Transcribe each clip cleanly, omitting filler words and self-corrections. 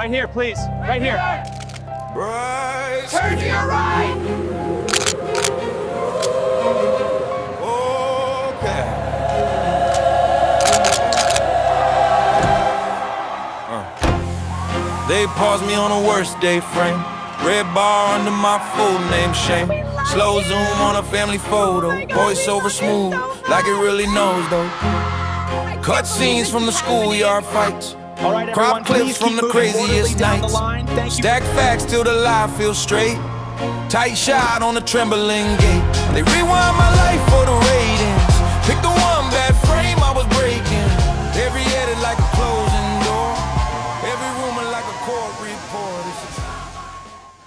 Right here, please. Right here. Bryce. Turn to your right! Okay. They paused me on a worst day frame. Red bar under my full name, shame. Slow zoom on a family photo. Voice over smooth, like it really knows though. Cut scenes from the schoolyard fights. All right, Crop clips from the craziest nights. Stack facts till the lie feels straight. Tight shot on the trembling gate. They rewind my life for the ratings. Pick the one bad frame I was breaking. Every edit like a closing door. Every rumor like a court report.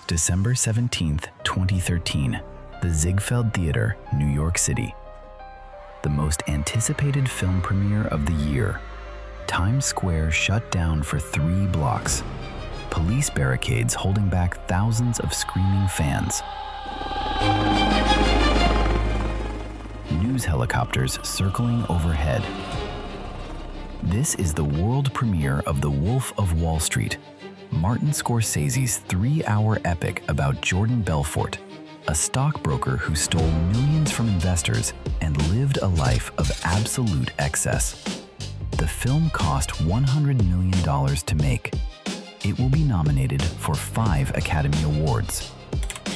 December 17th, 2013, the Ziegfeld Theater, New York City. The most anticipated film premiere of the year. Times Square shut down for 3 blocks. Police barricades holding back thousands of screaming fans. News helicopters circling overhead. This is the world premiere of The Wolf of Wall Street, Martin Scorsese's 3-hour epic about Jordan Belfort, a stockbroker who stole millions from investors and lived a life of absolute excess. The film cost $100 million to make. It will be nominated for 5 Academy Awards.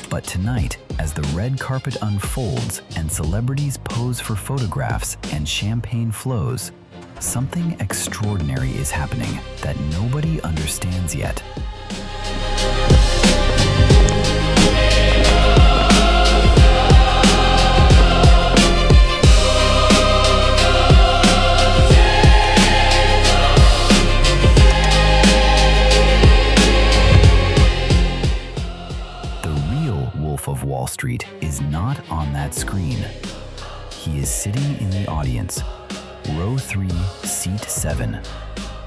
But tonight, as the red carpet unfolds and celebrities pose for photographs and champagne flows, something extraordinary is happening that nobody understands yet. Of Wall Street is not on that screen. He is sitting in the audience, row 3, seat 7.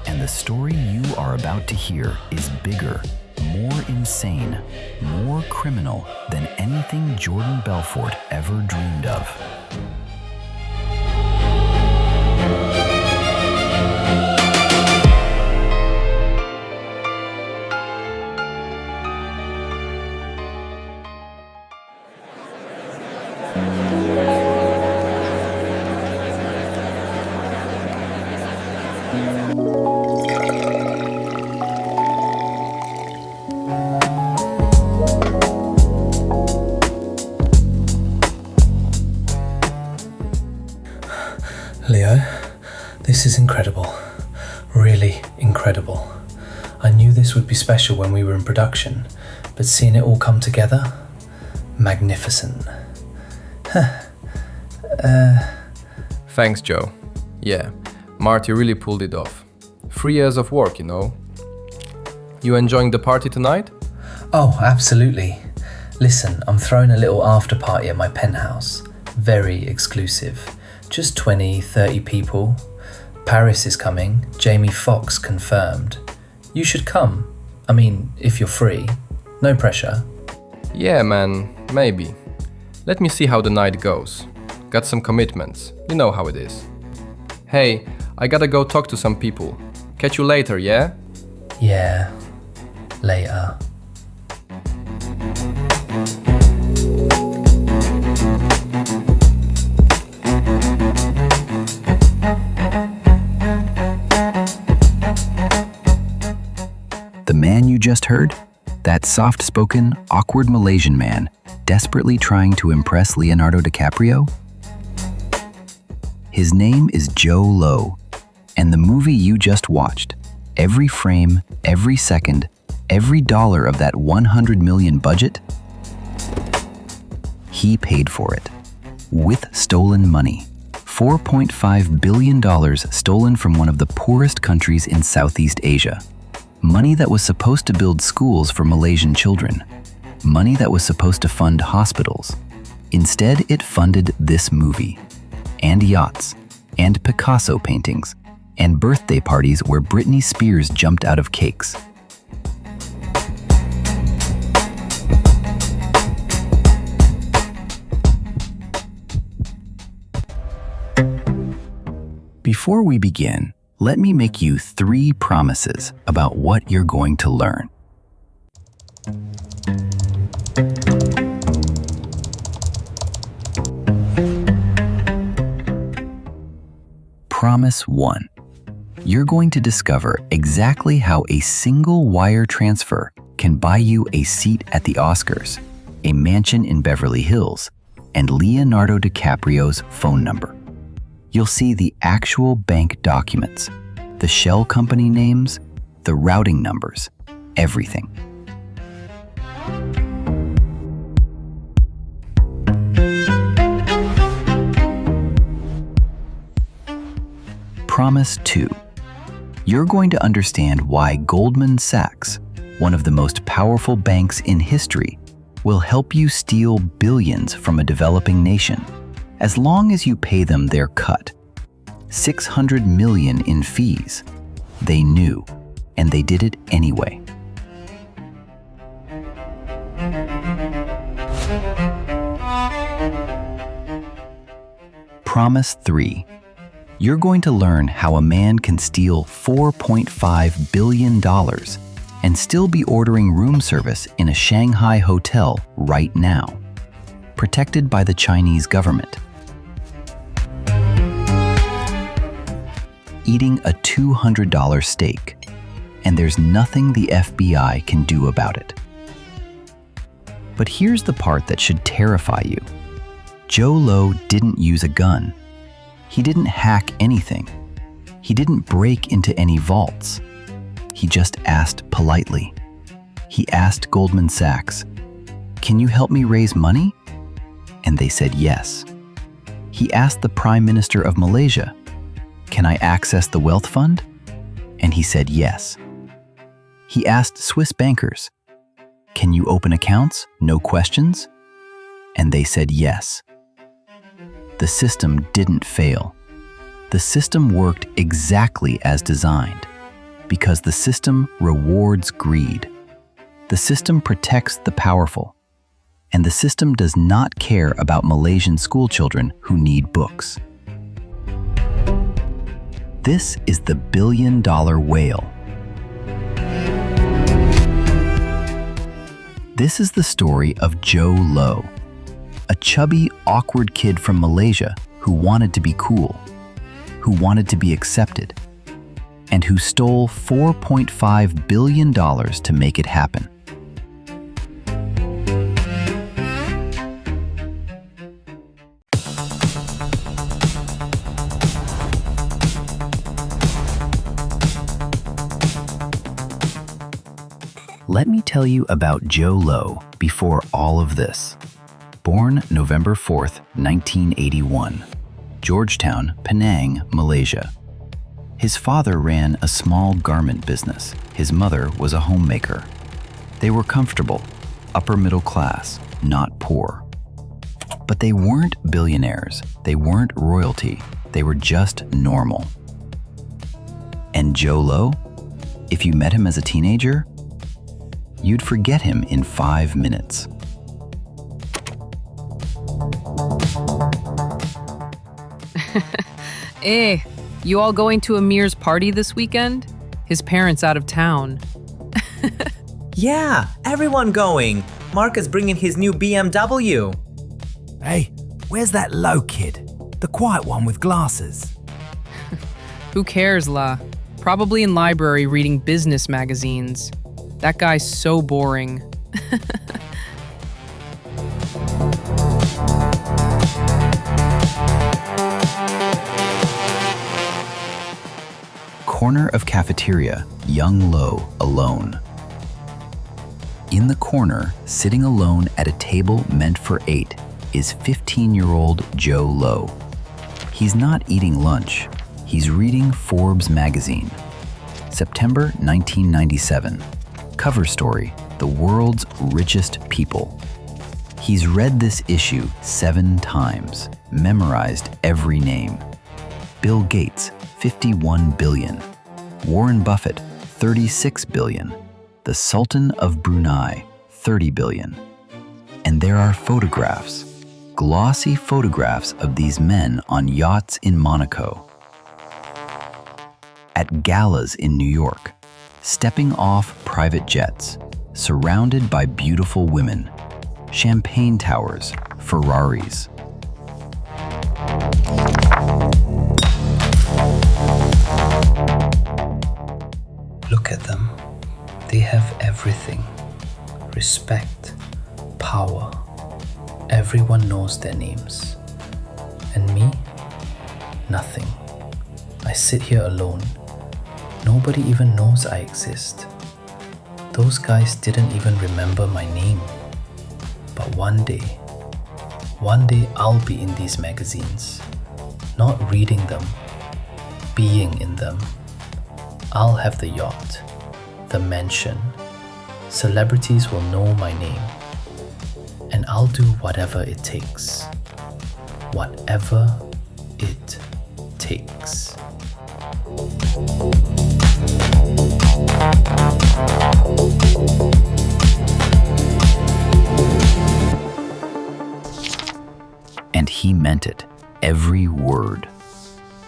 And the story you are about to hear is bigger, more insane, more criminal than anything Jordan Belfort ever dreamed of. Leo, this is incredible. Really incredible. I knew this would be special when we were in production, but seeing it all come together, magnificent. Thanks, Joe. Yeah, Marty really pulled it off. 3 years of work, you know. You enjoying the party tonight? Oh, absolutely. Listen, I'm throwing a little after party at my penthouse. Very exclusive. Just 20, 30 people. Paris is coming. Jamie Foxx confirmed. You should come. I mean, if you're free. No pressure. Yeah, man, maybe. Let me see how the night goes. Got some commitments. You know how it is. Hey, I gotta go talk to some people. Catch you later, yeah? Yeah, later. The man you just heard? That soft-spoken, awkward Malaysian man, desperately trying to impress Leonardo DiCaprio? His name is Jho Low, and the movie you just watched, every frame, every second, every dollar of that 100 million budget, he paid for it. With stolen money. $4.5 billion stolen from one of the poorest countries in Southeast Asia. Money that was supposed to build schools for Malaysian children. Money that was supposed to fund hospitals. Instead, it funded this movie. And yachts. And Picasso paintings. And birthday parties where Britney Spears jumped out of cakes. Before we begin, Let me make you 3 promises about what you're going to learn. Promise 1. You're going to discover exactly how a single wire transfer can buy you a seat at the Oscars, a mansion in Beverly Hills, and Leonardo DiCaprio's phone number. You'll see the actual bank documents, the shell company names, the routing numbers, everything. Promise 2. You're going to understand why Goldman Sachs, one of the most powerful banks in history, will help you steal billions from a developing nation, as long as you pay them their cut. $600 million in fees. They knew, and they did it anyway. Promise 3. You're going to learn how a man can steal $4.5 billion and still be ordering room service in a Shanghai hotel right now, protected by the Chinese government. Eating a $200 steak, and there's nothing the FBI can do about it. But here's the part that should terrify you. Jho Low didn't use a gun. He didn't hack anything. He didn't break into any vaults. He just asked politely. He asked Goldman Sachs, "Can you help me raise money?" And they said yes. He asked the Prime Minister of Malaysia, "Can I access the wealth fund?" And he said yes. He asked Swiss bankers, "Can you open accounts, no questions?" And they said yes. The system didn't fail. The system worked exactly as designed, because the system rewards greed. The system protects the powerful, and the system does not care about Malaysian schoolchildren who need books. This is the billion-dollar whale. This is the story of Jho Low, a chubby, awkward kid from Malaysia who wanted to be cool, who wanted to be accepted, and who stole $4.5 billion to make it happen. Let me tell you about Jho Low before all of this. Born November 4th, 1981, Georgetown, Penang, Malaysia. His father ran a small garment business. His mother was a homemaker. They were comfortable, upper middle class, not poor. But they weren't billionaires. They weren't royalty. They were just normal. And Jho Low, if you met him as a teenager, you'd forget him in 5 minutes. Hey, you all going to Amir's party this weekend? His parents out of town. Yeah, everyone going. Mark is bringing his new BMW. Hey, where's that Low kid? The quiet one with glasses. Who cares, La? Probably in library reading business magazines. That guy's so boring. Corner of cafeteria, young Low alone. In the corner, sitting alone at a table meant for 8, is 15-year-old Jho Low. He's not eating lunch. He's reading Forbes magazine. September 1997. Cover story, the world's richest people. He's read this issue 7 times, memorized every name. Bill Gates, 51 billion. Warren Buffett, 36 billion. The Sultan of Brunei, 30 billion. And there are photographs, glossy photographs of these men on yachts in Monaco. at galas in New York, stepping off private jets, surrounded by beautiful women, champagne towers, Ferraris. Look at them. They have everything. Respect, power. Everyone knows their names. And me? Nothing. I sit here alone. Nobody even knows I exist. Those guys didn't even remember my name. But one day I'll be in these magazines. Not reading them, being in them. I'll have the yacht, the mansion. Celebrities will know my name. And I'll do whatever it takes. Whatever it takes. And he meant it, every word.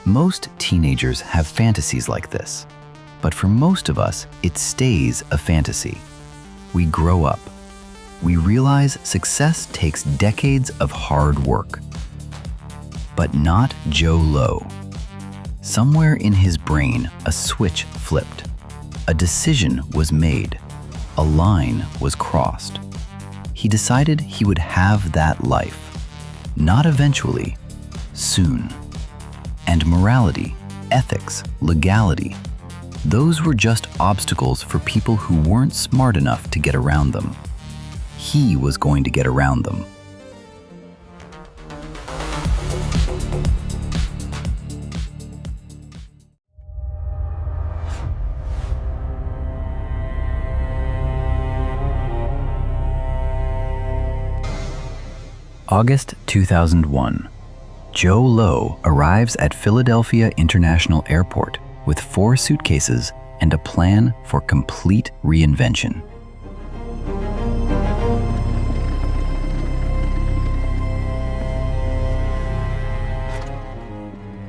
Most teenagers have fantasies like this, but for most of us, it stays a fantasy. We grow up. We realize success takes decades of hard work. But not Jho Low. Somewhere in his brain, a switch flipped. A decision was made. A line was crossed. He decided he would have that life. Not eventually, soon. And morality, ethics, legality, those were just obstacles for people who weren't smart enough to get around them. He was going to get around them. August 2001. Jho Low arrives at Philadelphia International Airport with 4 suitcases and a plan for complete reinvention.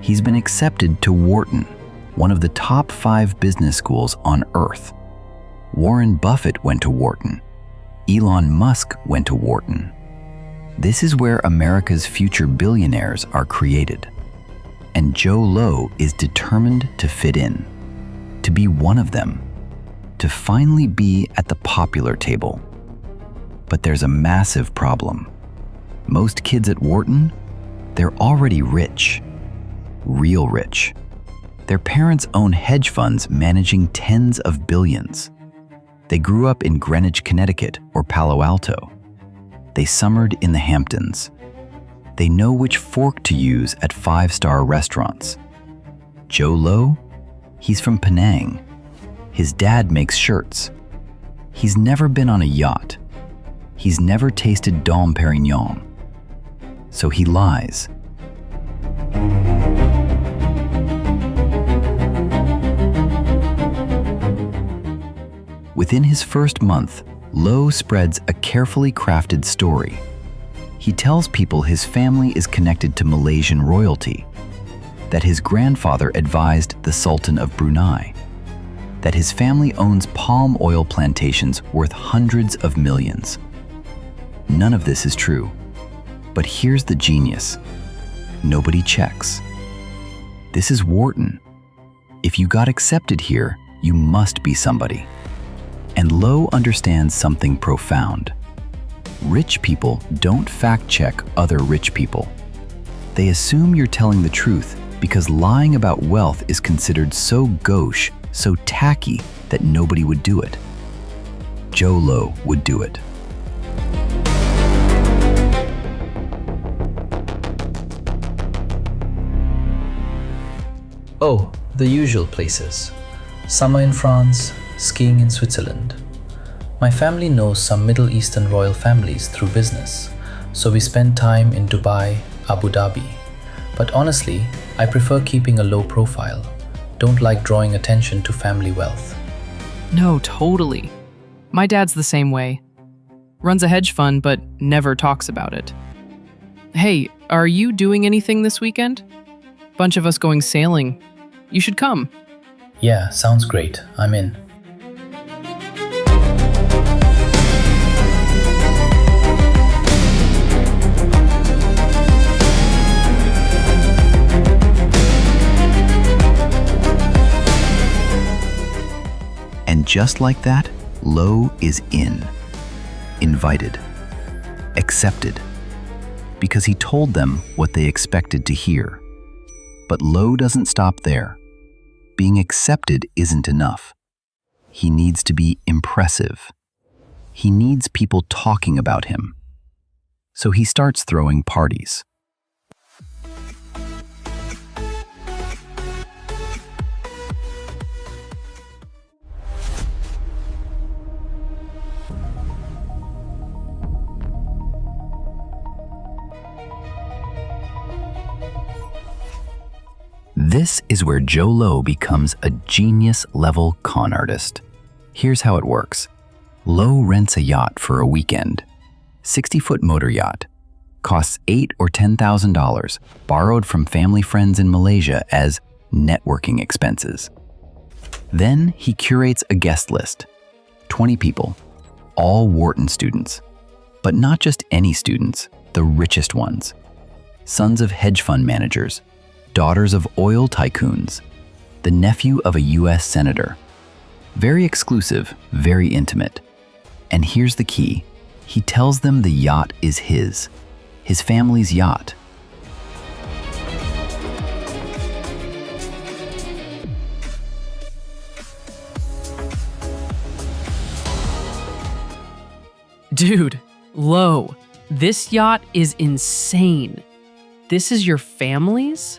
He's been accepted to Wharton, one of the top 5 business schools on Earth. Warren Buffett went to Wharton. Elon Musk went to Wharton. This is where America's future billionaires are created. And Jho Low is determined to fit in, to be one of them, to finally be at the popular table. But there's a massive problem. Most kids at Wharton, they're already rich, real rich. Their parents own hedge funds managing tens of billions. They grew up in Greenwich, Connecticut, or Palo Alto. They summered in the Hamptons. They know which fork to use at 5-star restaurants. Jho Low? He's from Penang. His dad makes shirts. He's never been on a yacht. He's never tasted Dom Perignon. So he lies. Within his first month, Low spreads a carefully crafted story. He tells people his family is connected to Malaysian royalty, that his grandfather advised the Sultan of Brunei, that his family owns palm oil plantations worth hundreds of millions. None of this is true. But here's the genius. Nobody checks. This is Wharton. If you got accepted here, you must be somebody. And Low understands something profound. Rich people don't fact-check other rich people. They assume you're telling the truth because lying about wealth is considered so gauche, so tacky, that nobody would do it. Jho Low would do it. Oh, the usual places. Summer in France, skiing in Switzerland. My family knows some Middle Eastern royal families through business, so we spend time in Dubai, Abu Dhabi. But honestly, I prefer keeping a low profile. Don't like drawing attention to family wealth. No, totally. My dad's the same way. Runs a hedge fund, but never talks about it. Hey, are you doing anything this weekend? Bunch of us going sailing. You should come. Yeah, sounds great. I'm in. And just like that, Low is in. Invited. Accepted. Because he told them what they expected to hear. But Low doesn't stop there. Being accepted isn't enough. He needs to be impressive. He needs people talking about him. So he starts throwing parties. This is where Jho Low becomes a genius-level con artist. Here's how it works. Low rents a yacht for a weekend. 60-foot motor yacht. Costs $8,000 or $10,000, borrowed from family friends in Malaysia as networking expenses. Then he curates a guest list. 20 people, all Wharton students. But not just any students, the richest ones. Sons of hedge fund managers, daughters of oil tycoons, the nephew of a US senator. Very exclusive, very intimate. And here's the key. He tells them the yacht is his family's yacht. Dude, Low, this yacht is insane. This is your family's?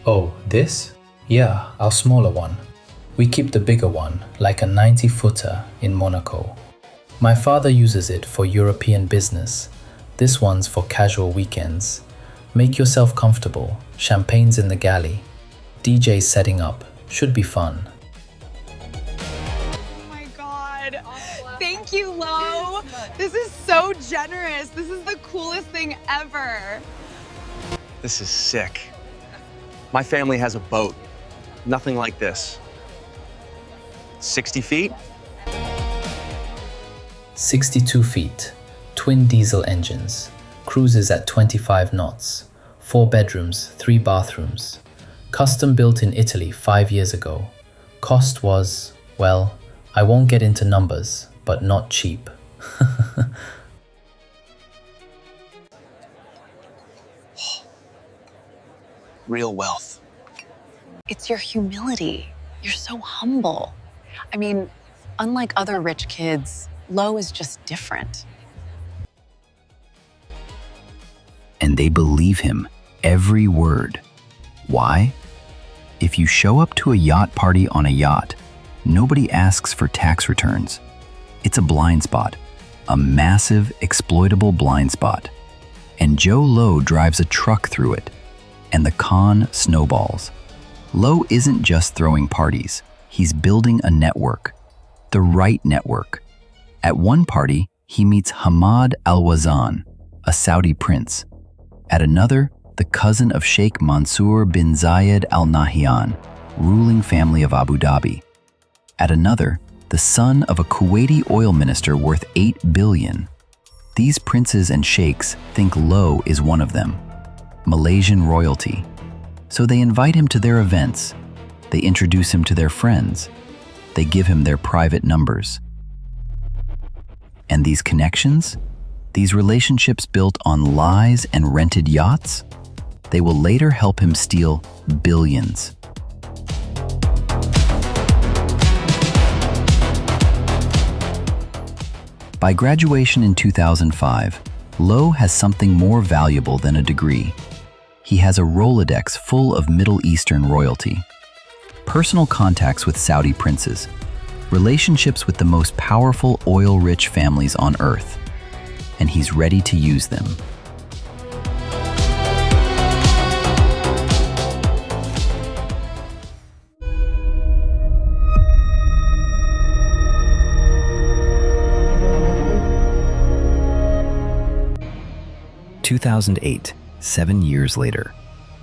Oh, this? Yeah, our smaller one. We keep the bigger one, like a 90-footer in Monaco. My father uses it for European business. This one's for casual weekends. Make yourself comfortable. Champagne's in the galley. DJ's setting up. Should be fun. Oh my God. Thank you, Lo. This is so generous. This is the coolest thing ever. This is sick. My family has a boat. Nothing like this. 60 feet? 62 feet. Twin diesel engines. Cruises at 25 knots. 4 bedrooms, 3 bathrooms. Custom built in Italy 5 years ago. Cost was, well, I won't get into numbers, but not cheap. Real wealth. It's your humility. You're so humble. I mean, unlike other rich kids, Lo is just different. And they believe him, every word. Why? If you show up to a yacht party on a yacht, nobody asks for tax returns. It's a blind spot, a massive, exploitable blind spot. And Jho Low drives a truck through it, and the con snowballs. Low isn't just throwing parties, he's building a network, the right network. At one party, he meets Hamad Al-Wazan, a Saudi prince. At another, the cousin of Sheikh Mansour bin Zayed Al Nahyan, ruling family of Abu Dhabi. At another, the son of a Kuwaiti oil minister worth $8 billion. These princes and sheikhs think Low is one of them, Malaysian royalty. So they invite him to their events. They introduce him to their friends. They give him their private numbers. And these connections, these relationships built on lies and rented yachts, they will later help him steal billions. By graduation in 2005, Low has something more valuable than a degree. He has a Rolodex full of Middle Eastern royalty, personal contacts with Saudi princes, relationships with the most powerful oil-rich families on Earth, and he's ready to use them. In 2008, 7 years later,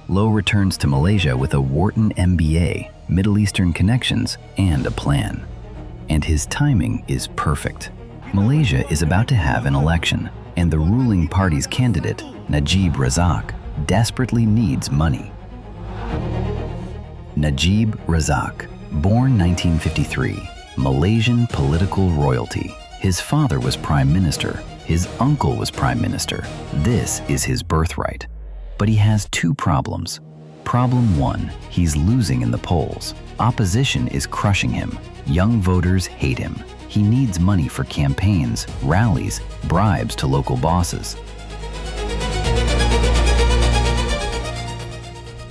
Low returns to Malaysia with a Wharton MBA Middle Eastern connections, and a plan. And his timing is perfect. Malaysia is about to have an election, and the ruling party's candidate, Najib Razak, desperately needs money. Najib Razak, born 1953, Malaysian political royalty. His father was prime minister. His uncle was prime minister. This is his birthright. But he has two problems. Problem one, he's losing in the polls. Opposition is crushing him. Young voters hate him. He needs money for campaigns, rallies, bribes to local bosses.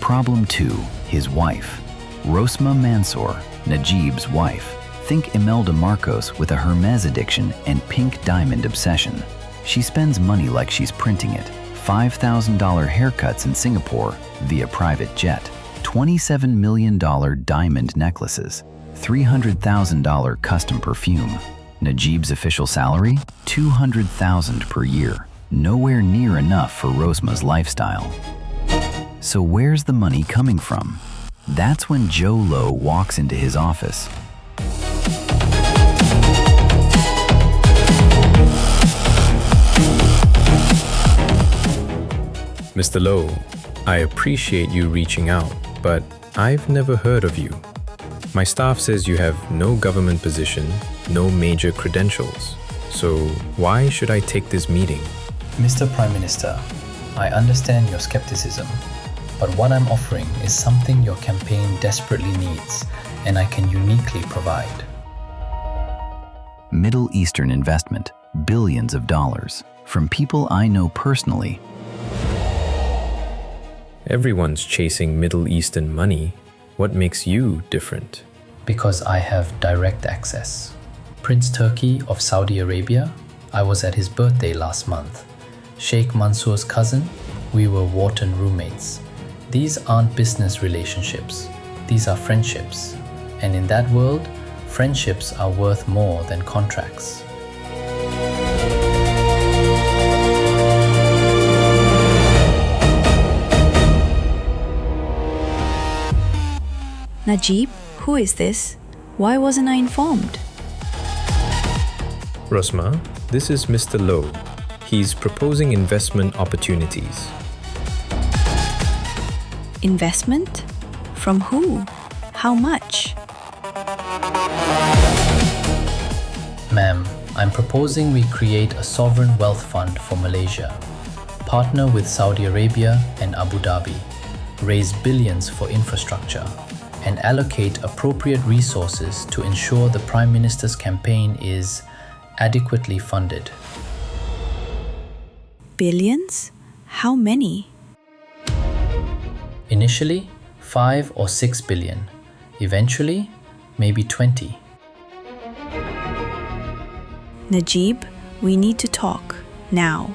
Problem two, his wife. Rosma Mansour, Najib's wife. Think Imelda Marcos with a Hermes addiction and pink diamond obsession. She spends money like she's printing it. $5,000 haircuts in Singapore via private jet. $27 million diamond necklaces. $300,000 custom perfume. Najib's official salary? $200,000 per year. Nowhere near enough for Rosma's lifestyle. So where's the money coming from? That's when Jho Low walks into his office. Mr. Low, I appreciate you reaching out, but I've never heard of you. My staff says you have no government position, no major credentials. So why should I take this meeting? Mr. Prime Minister, I understand your skepticism, but what I'm offering is something your campaign desperately needs, and I can uniquely provide. Middle Eastern investment, billions of dollars, from people I know personally. Everyone's chasing Middle Eastern money. What makes you different? Because I have direct access. Prince Turki of Saudi Arabia, I was at his birthday last month. Sheikh Mansour's cousin, we were Wharton roommates. These aren't business relationships, these are friendships. And in that world, friendships are worth more than contracts. Najib, who is this? Why wasn't I informed? Rosma, this is Mr. Low. He's proposing investment opportunities. Investment? From who? How much? Ma'am, I'm proposing we create a sovereign wealth fund for Malaysia. Partner with Saudi Arabia and Abu Dhabi. Raise billions for infrastructure. And allocate appropriate resources to ensure the Prime Minister's campaign is adequately funded. Billions? How many? Initially, 5 or 6 billion. Eventually, maybe 20. Najib, we need to talk, now.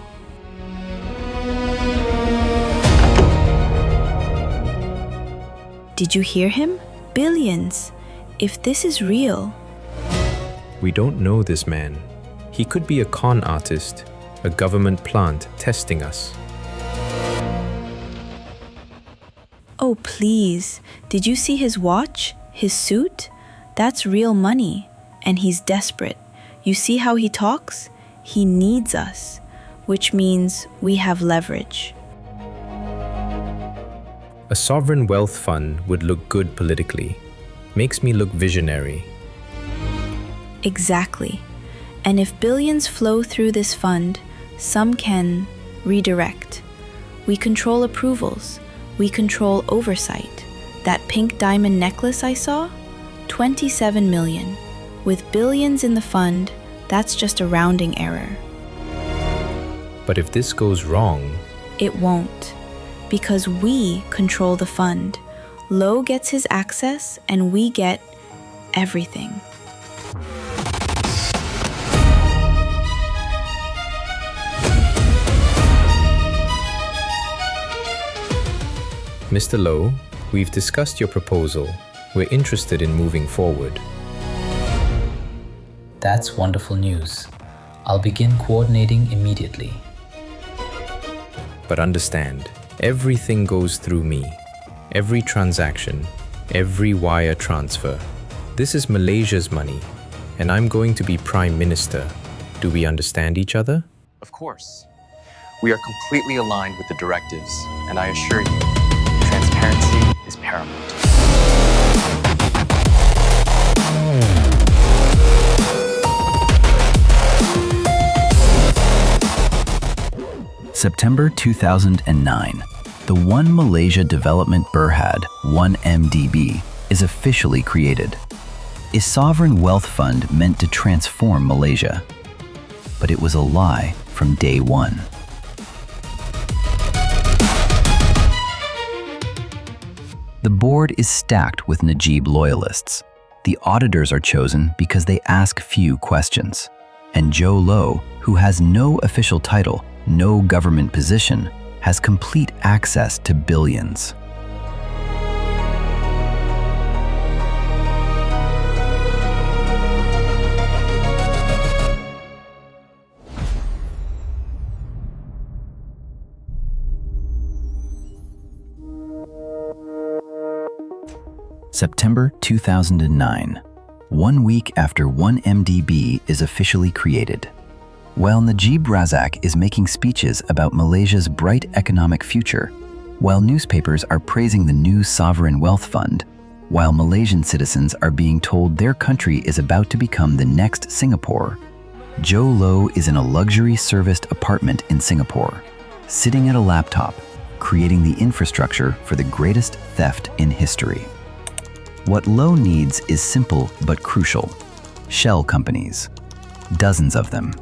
Did you hear him? Billions. If this is real. We don't know this man. He could be a con artist, a government plant testing us. Oh, please. Did you see his watch? His suit? That's real money. And he's desperate. You see how he talks? He needs us, which means we have leverage. A sovereign wealth fund would look good politically. Makes me look visionary. Exactly. And if billions flow through this fund, some can redirect. We control approvals. We control oversight. That pink diamond necklace I saw? 27 million. With billions in the fund, that's just a rounding error. But if this goes wrong... It won't. Because we control the fund. Low gets his access and we get everything. Mr. Low, we've discussed your proposal. We're interested in moving forward. That's wonderful news. I'll begin coordinating immediately. But understand, everything goes through me. Every transaction, Every wire transfer. This is Malaysia's money, and I'm going to be Prime Minister. Do we understand each other? Of course. We are completely aligned with the directives, and I assure you, transparency is paramount. September 2009. The One Malaysia Development Berhad, 1MDB, is officially created. A sovereign wealth fund meant to transform Malaysia. But it was a lie from day one. The board is stacked with Najib loyalists. The auditors are chosen because they ask few questions. And Jho Low, who has no official title, no government position, has complete access to billions. September 2009. 1 week after 1MDB is officially created. While Najib Razak is making speeches about Malaysia's bright economic future, while newspapers are praising the new sovereign wealth fund, while Malaysian citizens are being told their country is about to become the next Singapore, Jho Low is in a luxury serviced apartment in Singapore, sitting at a laptop, creating the infrastructure for the greatest theft in history. What Low needs is simple but crucial. Shell companies. Dozens of them.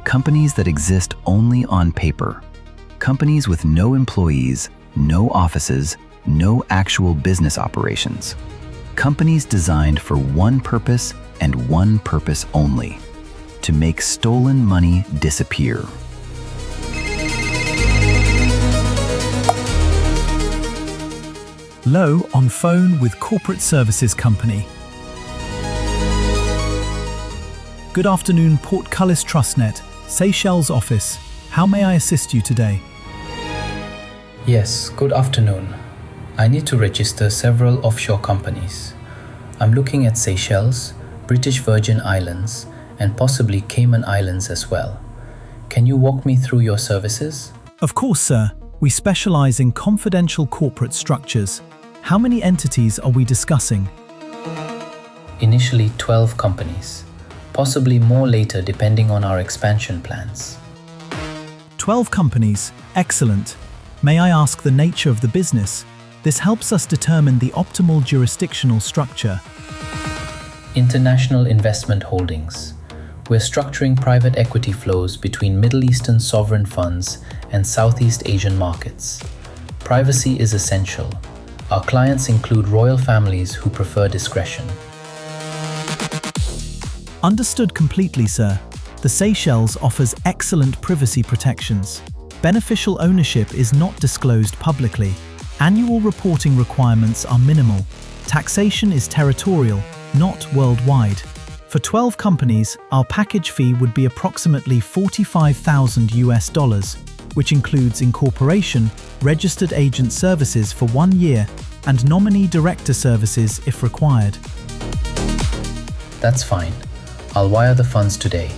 Companies that exist only on paper. Companies with no employees, no offices, no actual business operations. Companies designed for one purpose and one purpose only: to make stolen money disappear. Low on phone with corporate services company. Good afternoon, Portcullis Trustnet, Seychelles office. How may I assist you today? Yes, good afternoon. I need to register several offshore companies. I'm looking at Seychelles, British Virgin Islands, and possibly Cayman Islands as well. Can you walk me through your services? Of course, sir. We specialize in confidential corporate structures. How many entities are we discussing? Initially 12 companies. Possibly more later depending on our expansion plans. 12 companies. Excellent. May I ask the nature of the business? This helps us determine the optimal jurisdictional structure. International investment holdings. We're structuring private equity flows between Middle Eastern sovereign funds and Southeast Asian markets. Privacy is essential. Our clients include royal families who prefer discretion. Understood completely, sir. The Seychelles offers excellent privacy protections. Beneficial ownership is not disclosed publicly. Annual reporting requirements are minimal. Taxation is territorial, not worldwide. For 12 companies, our package fee would be approximately $45,000, which includes incorporation, registered agent services for 1 year, and nominee director services if required. That's fine. I'll wire the funds today.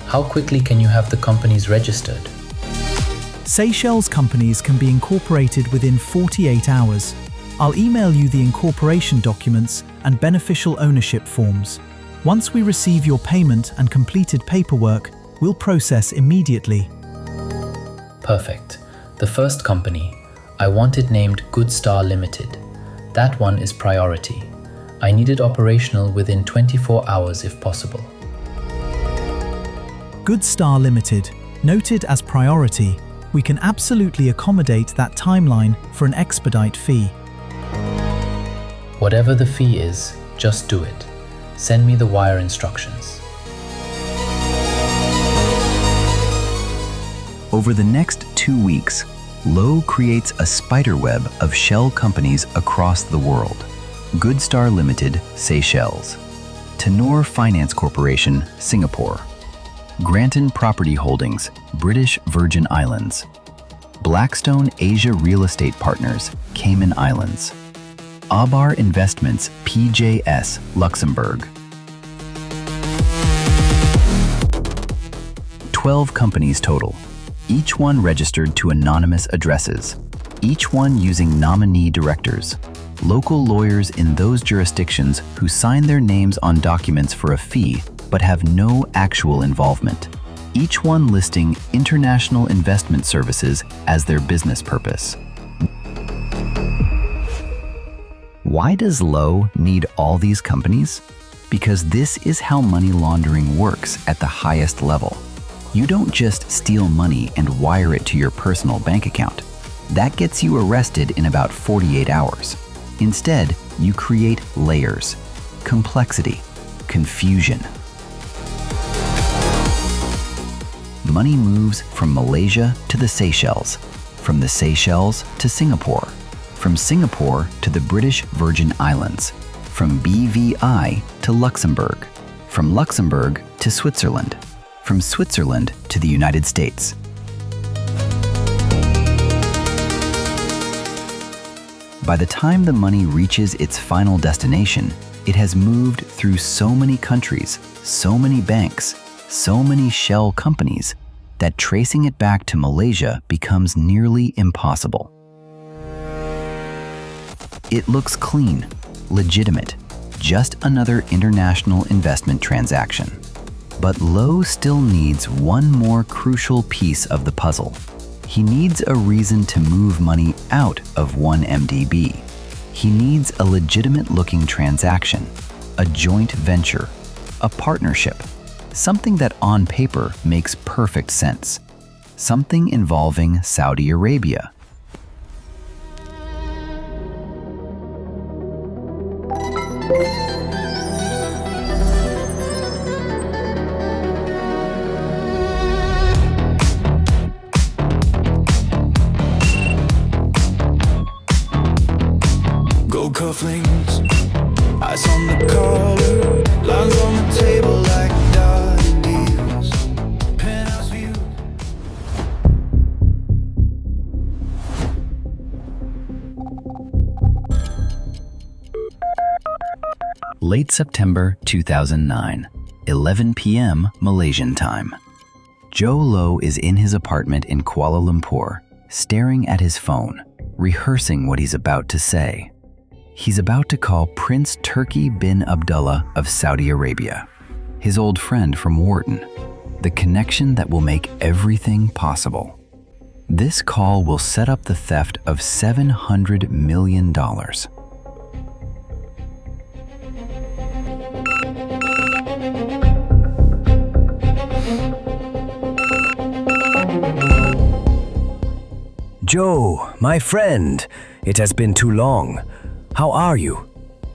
How quickly can you have the companies registered? Seychelles companies can be incorporated within 48 hours. I'll email you the incorporation documents and beneficial ownership forms. Once we receive your payment and completed paperwork, we'll process immediately. Perfect. The first company, I want it named Good Star Limited. That one is priority. I need it operational within 24 hours if possible. Good Star Limited, noted as priority. We can absolutely accommodate that timeline for an expedite fee. Whatever the fee is, just do it. Send me the wire instructions. Over the next 2 weeks, Low creates a spiderweb of shell companies across the world. Good Star Limited, Seychelles. Tenor Finance Corporation, Singapore. Granton Property Holdings, British Virgin Islands. Blackstone Asia Real Estate Partners, Cayman Islands. Abar Investments PJS, Luxembourg. 12 companies total, each one registered to anonymous addresses, each one using nominee directors, local lawyers in those jurisdictions who sign their names on documents for a fee but have no actual involvement, each one listing international investment services as their business purpose. Why does Low need all these companies? Because this is how money laundering works at the highest level. You don't just steal money and wire it to your personal bank account. That gets you arrested in about 48 hours. Instead, you create layers, complexity, confusion. Money moves from Malaysia to the Seychelles, from the Seychelles to Singapore, from Singapore to the British Virgin Islands, from BVI to Luxembourg, from Luxembourg to Switzerland, from Switzerland to the United States. By the time the money reaches its final destination, it has moved through so many countries, so many banks, so many shell companies, that tracing it back to Malaysia becomes nearly impossible. It looks clean, legitimate, just another international investment transaction. But Low still needs one more crucial piece of the puzzle. He needs a reason to move money out of 1MDB. He needs a legitimate-looking transaction, a joint venture, a partnership, something that on paper makes perfect sense, something involving Saudi Arabia. Cufflinks, ice on the collar, lines on the table like dotted deals, penthouse view. Late September 2009, 11 p.m. Malaysian time. Jho Low is in his apartment in Kuala Lumpur, staring at his phone, rehearsing what he's about to say. He's about to call Prince Turki bin Abdullah of Saudi Arabia, his old friend from Wharton, the connection that will make everything possible. This call will set up the theft of $700 million. Jho, my friend, it has been too long. How are you?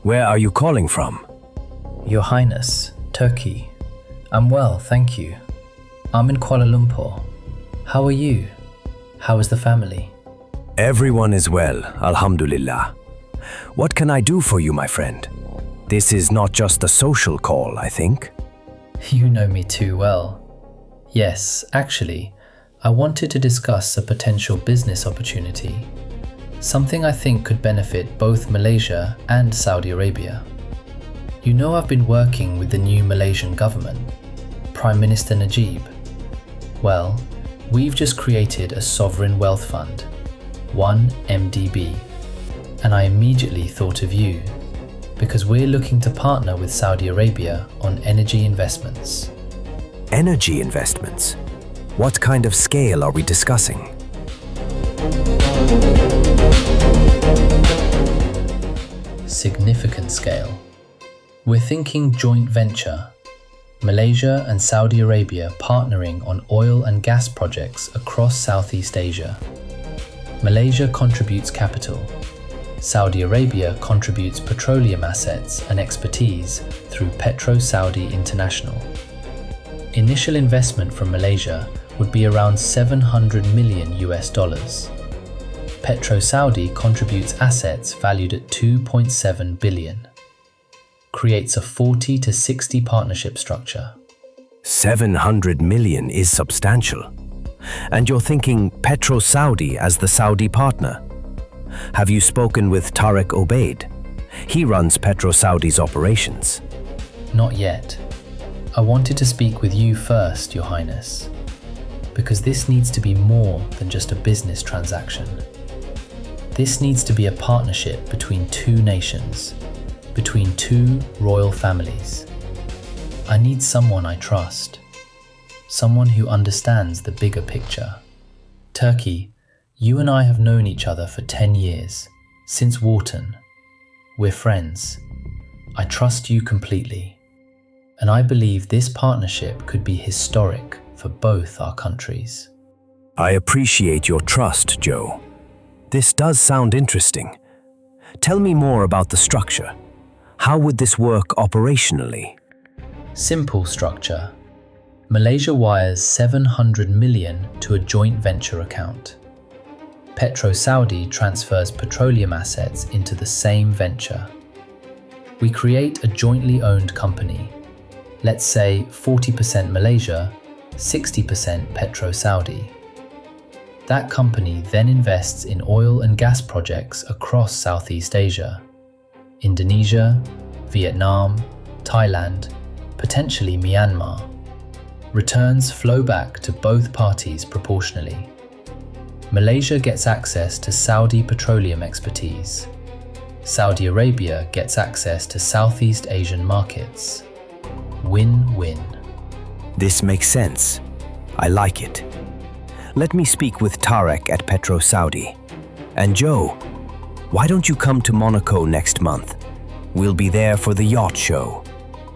Where are you calling from? Your Highness, Turkey. I'm well, thank you. I'm in Kuala Lumpur. How are you? How is the family? Everyone is well, alhamdulillah. What can I do for you, my friend? This is not just a social call, I think. You know me too well. Yes, actually, I wanted to discuss a potential business opportunity. Something I think could benefit both Malaysia and Saudi Arabia. You know I've been working with the new Malaysian government, Prime Minister Najib. Well, we've just created a sovereign wealth fund, 1MDB, and I immediately thought of you, because we're looking to partner with Saudi Arabia on energy investments. Energy investments? What kind of scale are we discussing? Significant scale. We're thinking joint venture. Malaysia and Saudi Arabia partnering on oil and gas projects across Southeast Asia. Malaysia contributes capital. Saudi Arabia contributes petroleum assets and expertise through Petro Saudi International. Initial investment from Malaysia would be around $700 million. Petro Saudi contributes assets valued at $2.7 billion. Creates a 40 to 60 partnership structure. 700 million is substantial. And you're thinking Petro Saudi as the Saudi partner? Have you spoken with Tariq Obaid? He runs PetroSaudi's operations. Not yet. I wanted to speak with you first, Your Highness, because this needs to be more than just a business transaction. This needs to be a partnership between two nations, between two royal families. I need someone I trust, someone who understands the bigger picture. Turkey, you and I have known each other for 10 years, since Wharton. We're friends. I trust you completely, and I believe this partnership could be historic for both our countries. I appreciate your trust, Joe. This does sound interesting. Tell me more about the structure. How would this work operationally? Simple structure. Malaysia wires 700 million to a joint venture account. PetroSaudi transfers petroleum assets into the same venture. We create a jointly owned company. Let's say 40% Malaysia, 60% PetroSaudi. That company then invests in oil and gas projects across Southeast Asia, Indonesia, Vietnam, Thailand, potentially Myanmar. Returns flow back to both parties proportionally. Malaysia gets access to Saudi petroleum expertise. Saudi Arabia gets access to Southeast Asian markets. Win-win. This makes sense. I like it. Let me speak with Tarek at PetroSaudi. And Joe, why don't you come to Monaco next month? We'll be there for the yacht show.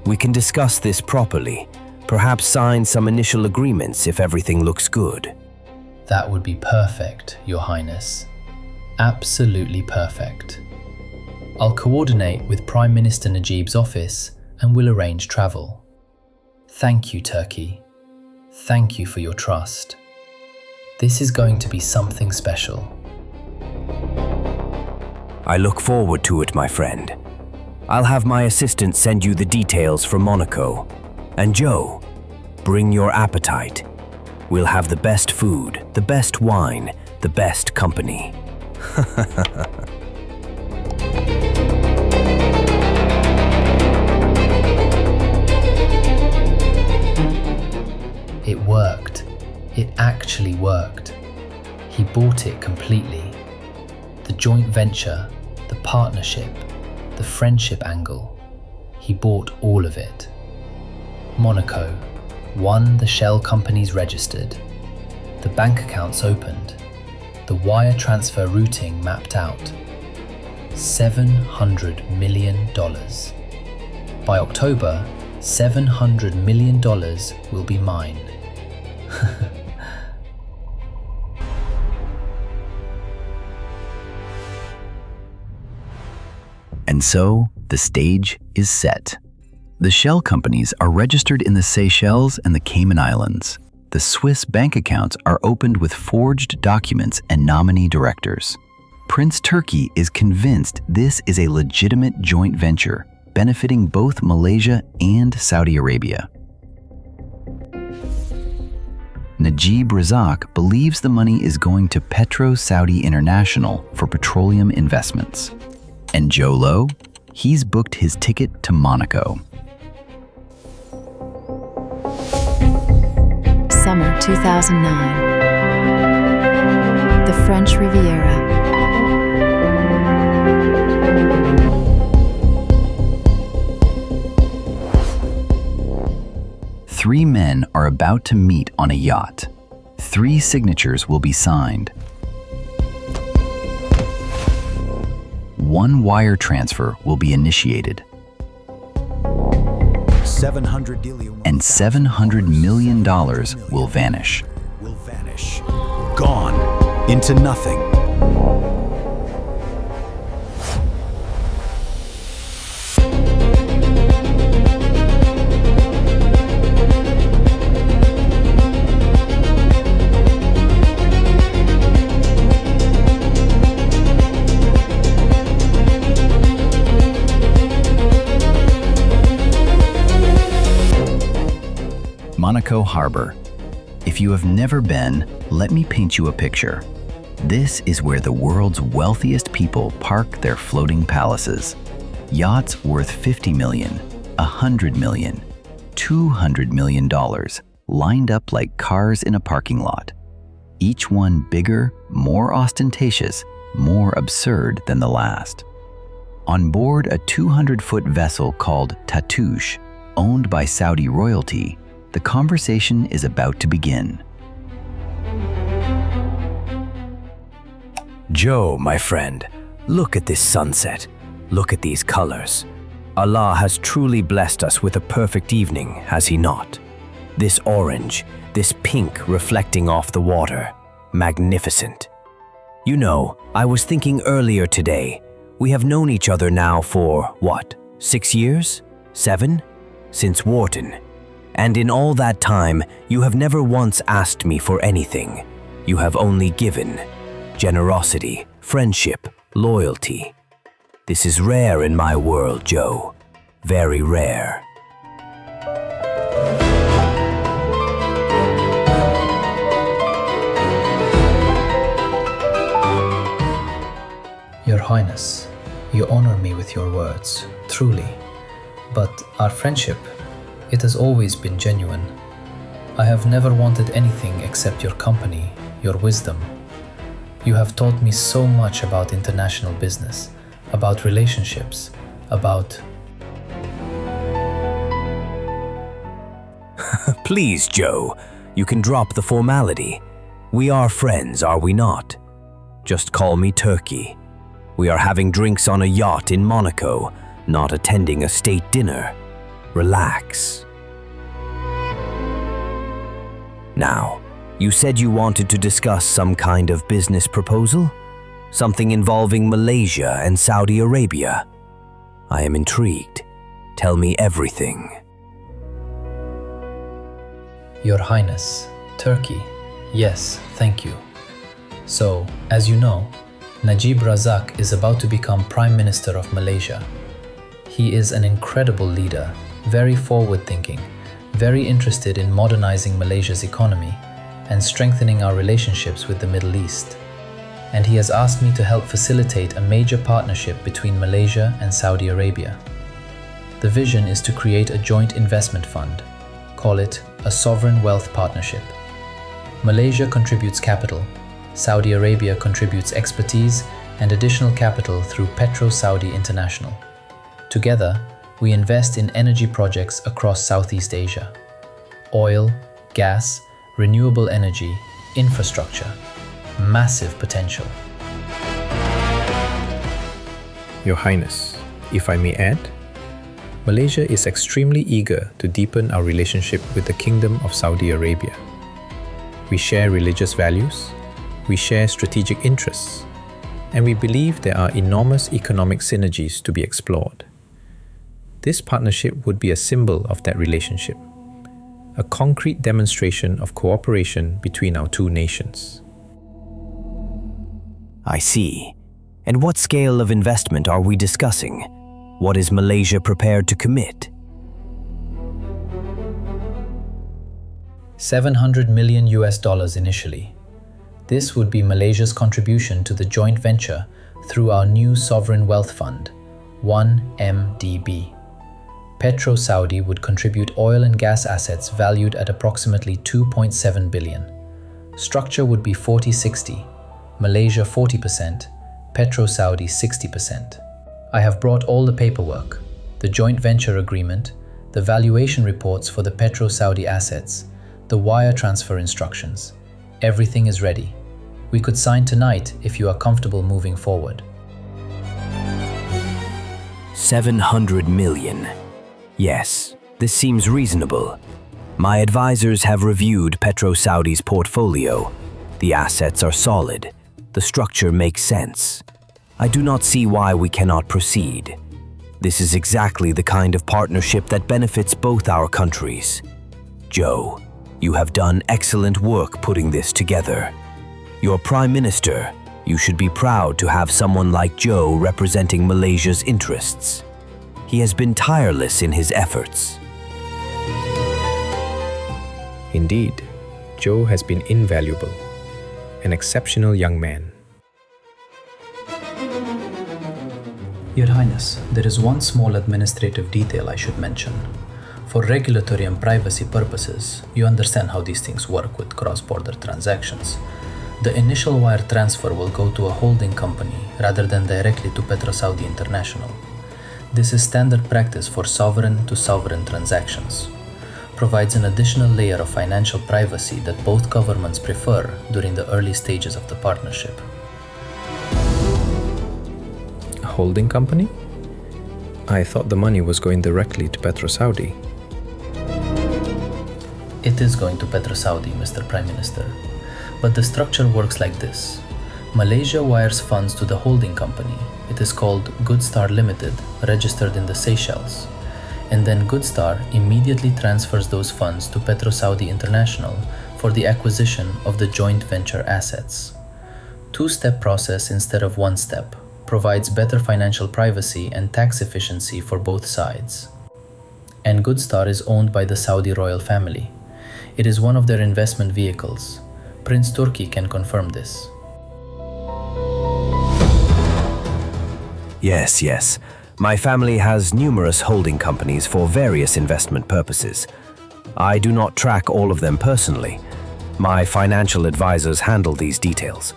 We can discuss this properly, perhaps sign some initial agreements if everything looks good. That would be perfect, Your Highness. Absolutely perfect. I'll coordinate with Prime Minister Najib's office and we'll arrange travel. Thank you, Turkey. Thank you for your trust. This is going to be something special. I look forward to it, my friend. I'll have my assistant send you the details for Monaco. And Joe, bring your appetite. We'll have the best food, the best wine, the best company. It worked. It actually worked. He bought it completely. The joint venture, the partnership, the friendship angle. He bought all of it. Monaco. 1, the shell companies registered. The bank accounts opened. The wire transfer routing mapped out. $700 million. By October, $700 million will be mine. And so, the stage is set. The shell companies are registered in the Seychelles and the Cayman Islands. The Swiss bank accounts are opened with forged documents and nominee directors. Prince Turki is convinced this is a legitimate joint venture, benefiting both Malaysia and Saudi Arabia. Najib Razak believes the money is going to PetroSaudi International for petroleum investments. And Jho Low, he's booked his ticket to Monaco. Summer 2009. The French Riviera. Three men are about to meet on a yacht. 3 signatures will be signed. 1 wire transfer will be initiated. And $700 million will vanish. Gone into nothing. Monaco Harbor. If you have never been, let me paint you a picture. This is where the world's wealthiest people park their floating palaces. Yachts worth $50 million, $100 million, $200 million lined up like cars in a parking lot. Each one bigger, more ostentatious, more absurd than the last. On board a 200-foot vessel called Tatoosh, owned by Saudi royalty, the conversation is about to begin. Joe, my friend, look at this sunset. Look at these colors. Allah has truly blessed us with a perfect evening, has He not? This orange, this pink reflecting off the water. Magnificent. You know, I was thinking earlier today, we have known each other now for, what, 6 years? 7? Since Wharton. And in all that time, you have never once asked me for anything. You have only given. Generosity, friendship, loyalty. This is rare in my world, Joe. Very rare. Your Highness, you honor me with your words, truly. But our friendship, it has always been genuine. I have never wanted anything except your company, your wisdom. You have taught me so much about international business, about relationships, about... Please, Joe, you can drop the formality. We are friends, are we not? Just call me Turkey. We are having drinks on a yacht in Monaco, not attending a state dinner. Relax. Now, you said you wanted to discuss some kind of business proposal? Something involving Malaysia and Saudi Arabia. I am intrigued. Tell me everything. Your Highness, Turkey. Yes, thank you. So, as you know, Najib Razak is about to become Prime Minister of Malaysia. He is an incredible leader, very forward-thinking, very interested in modernizing Malaysia's economy and strengthening our relationships with the Middle East. And he has asked me to help facilitate a major partnership between Malaysia and Saudi Arabia. The vision is to create a joint investment fund. Call it a sovereign wealth partnership. Malaysia contributes capital, Saudi Arabia contributes expertise and additional capital through Petro Saudi International. Together, we invest in energy projects across Southeast Asia. Oil, gas, renewable energy, infrastructure. Massive potential. Your Highness, if I may add, Malaysia is extremely eager to deepen our relationship with the Kingdom of Saudi Arabia. We share religious values, we share strategic interests, and we believe there are enormous economic synergies to be explored. This partnership would be a symbol of that relationship, a concrete demonstration of cooperation between our two nations. I see. And what scale of investment are we discussing? What is Malaysia prepared to commit? $700 million initially. This would be Malaysia's contribution to the joint venture through our new sovereign wealth fund, 1MDB. Petro Saudi would contribute oil and gas assets valued at approximately $2.7 billion. Structure would be 40-60, Malaysia 40%, Petro Saudi 60%. I have brought all the paperwork, the joint venture agreement, the valuation reports for the Petro Saudi assets, the wire transfer instructions. Everything is ready. We could sign tonight if you are comfortable moving forward. 700 million. Yes, this seems reasonable. My advisors have reviewed Petro Saudi's portfolio. The assets are solid. The structure makes sense. I do not see why we cannot proceed. This is exactly the kind of partnership that benefits both our countries. Joe, you have done excellent work putting this together. Your Prime Minister, you should be proud to have someone like Joe representing Malaysia's interests. He has been tireless in his efforts. Indeed, Joe has been invaluable, an exceptional young man. Your Highness, there is one small administrative detail I should mention. For regulatory and privacy purposes, you understand how these things work with cross-border transactions. The initial wire transfer will go to a holding company rather than directly to PetroSaudi International. This is standard practice for sovereign-to-sovereign transactions. Provides an additional layer of financial privacy that both governments prefer during the early stages of the partnership. A holding company? I thought the money was going directly to PetroSaudi. It is going to PetroSaudi, Mr. Prime Minister. But the structure works like this. Malaysia wires funds to the holding company. It is called Goodstar Limited, registered in the Seychelles. And then Goodstar immediately transfers those funds to PetroSaudi International for the acquisition of the joint venture assets. Two-step process instead of one step provides better financial privacy and tax efficiency for both sides. And Goodstar is owned by the Saudi royal family. It is one of their investment vehicles. Prince Turki can confirm this. Yes. My family has numerous holding companies for various investment purposes. I do not track all of them personally. My financial advisors handle these details.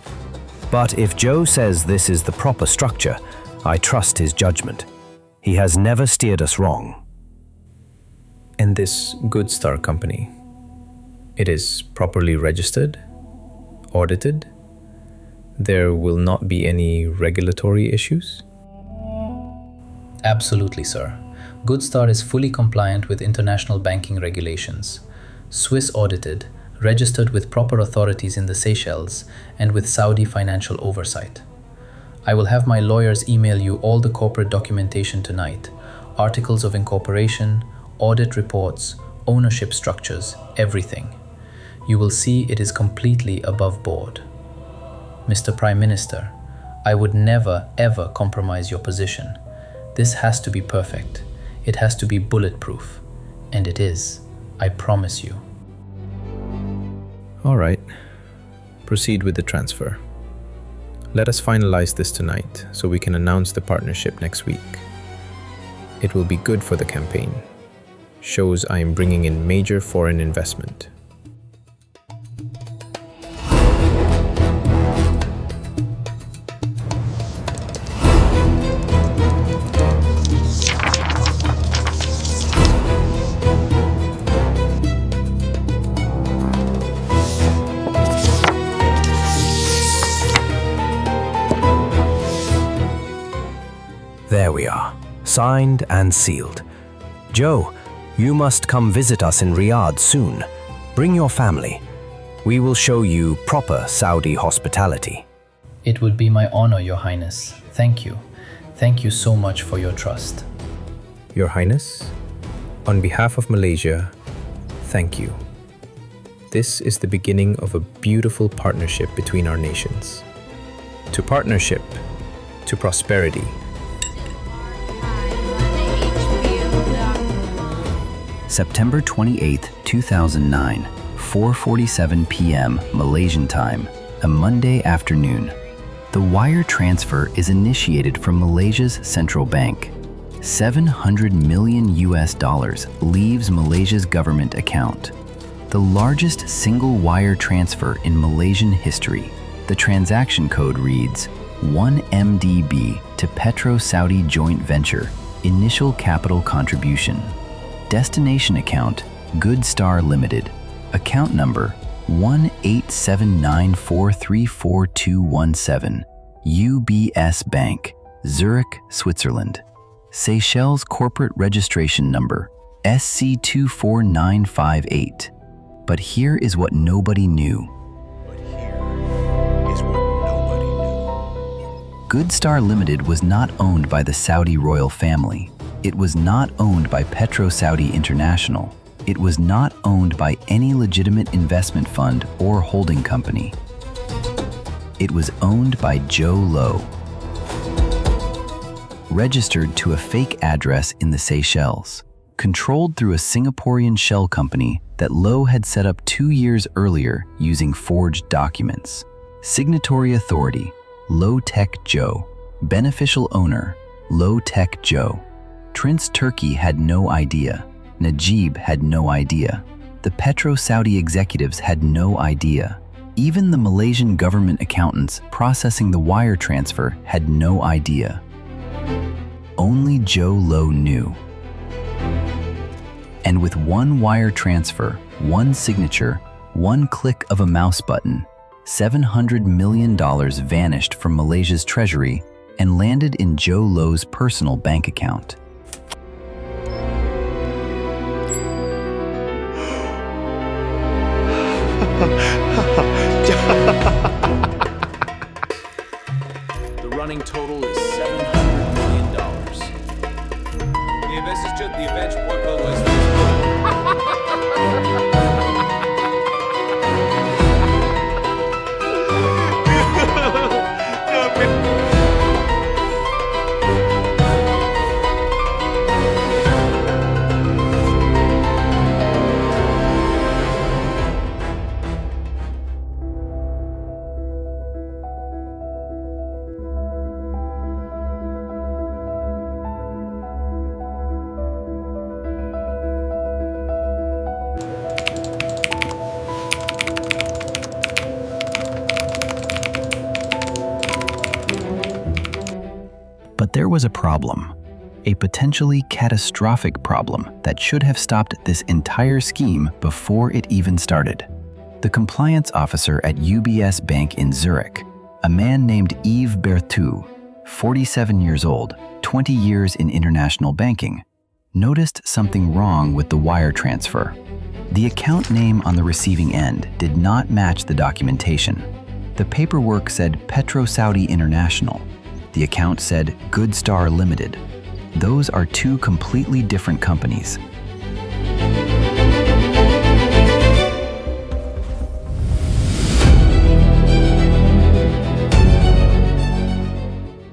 But if Jho says this is the proper structure, I trust his judgment. He has never steered us wrong. And this Goodstar company, it is properly registered, audited? There will not be any regulatory issues? Absolutely, sir. Goodstar is fully compliant with international banking regulations. Swiss audited, registered with proper authorities in the Seychelles, and with Saudi financial oversight. I will have my lawyers email you all the corporate documentation tonight, articles of incorporation, audit reports, ownership structures, everything. You will see it is completely above board. Mr. Prime Minister, I would never ever compromise your position. This has to be perfect. It has to be bulletproof. And it is. I promise you. All right. Proceed with the transfer. Let us finalize this tonight so we can announce the partnership next week. It will be good for the campaign. Shows I am bringing in major foreign investment. There we are, signed and sealed. Jho, you must come visit us in Riyadh soon. Bring your family. We will show you proper Saudi hospitality. It would be my honor, Your Highness. Thank you. Thank you so much for your trust. Your Highness, on behalf of Malaysia, thank you. This is the beginning of a beautiful partnership between our nations. To partnership, to prosperity. September 28, 2009, 4:47 p.m. Malaysian time, a Monday afternoon. The wire transfer is initiated from Malaysia's central bank. $700 million leaves Malaysia's government account. The largest single wire transfer in Malaysian history. The transaction code reads 1MDB to PetroSaudi joint venture, initial capital contribution. Destination account, Goodstar Limited. Account number 18794342217. UBS Bank, Zurich, Switzerland. Seychelles corporate registration number, SC24958. But here is what nobody knew. Goodstar Limited was not owned by the Saudi royal family. It was not owned by PetroSaudi International. It was not owned by any legitimate investment fund or holding company. It was owned by Jho Low. Registered to a fake address in the Seychelles. Controlled through a Singaporean shell company that Low had set up 2 years earlier using forged documents. Signatory authority, Low Tech Jho. Beneficial owner, Low-tech Joe. Prince Turki had no idea. Najib had no idea. The Petro-Saudi executives had no idea. Even the Malaysian government accountants processing the wire transfer had no idea. Only Jho Low knew. And with one wire transfer, one signature, one click of a mouse button, $700 million vanished from Malaysia's treasury and landed in Jho Low's personal bank account. The running total is $700 million. Yeah, this is just the event workload list. But there was a problem, a potentially catastrophic problem that should have stopped this entire scheme before it even started. The compliance officer at UBS Bank in Zurich, a man named Yves Berthoud, 47 years old, 20 years in international banking, noticed something wrong with the wire transfer. The account name on the receiving end did not match the documentation. The paperwork said Petro-Saudi International. The account said Good Star Limited. Those are two completely different companies.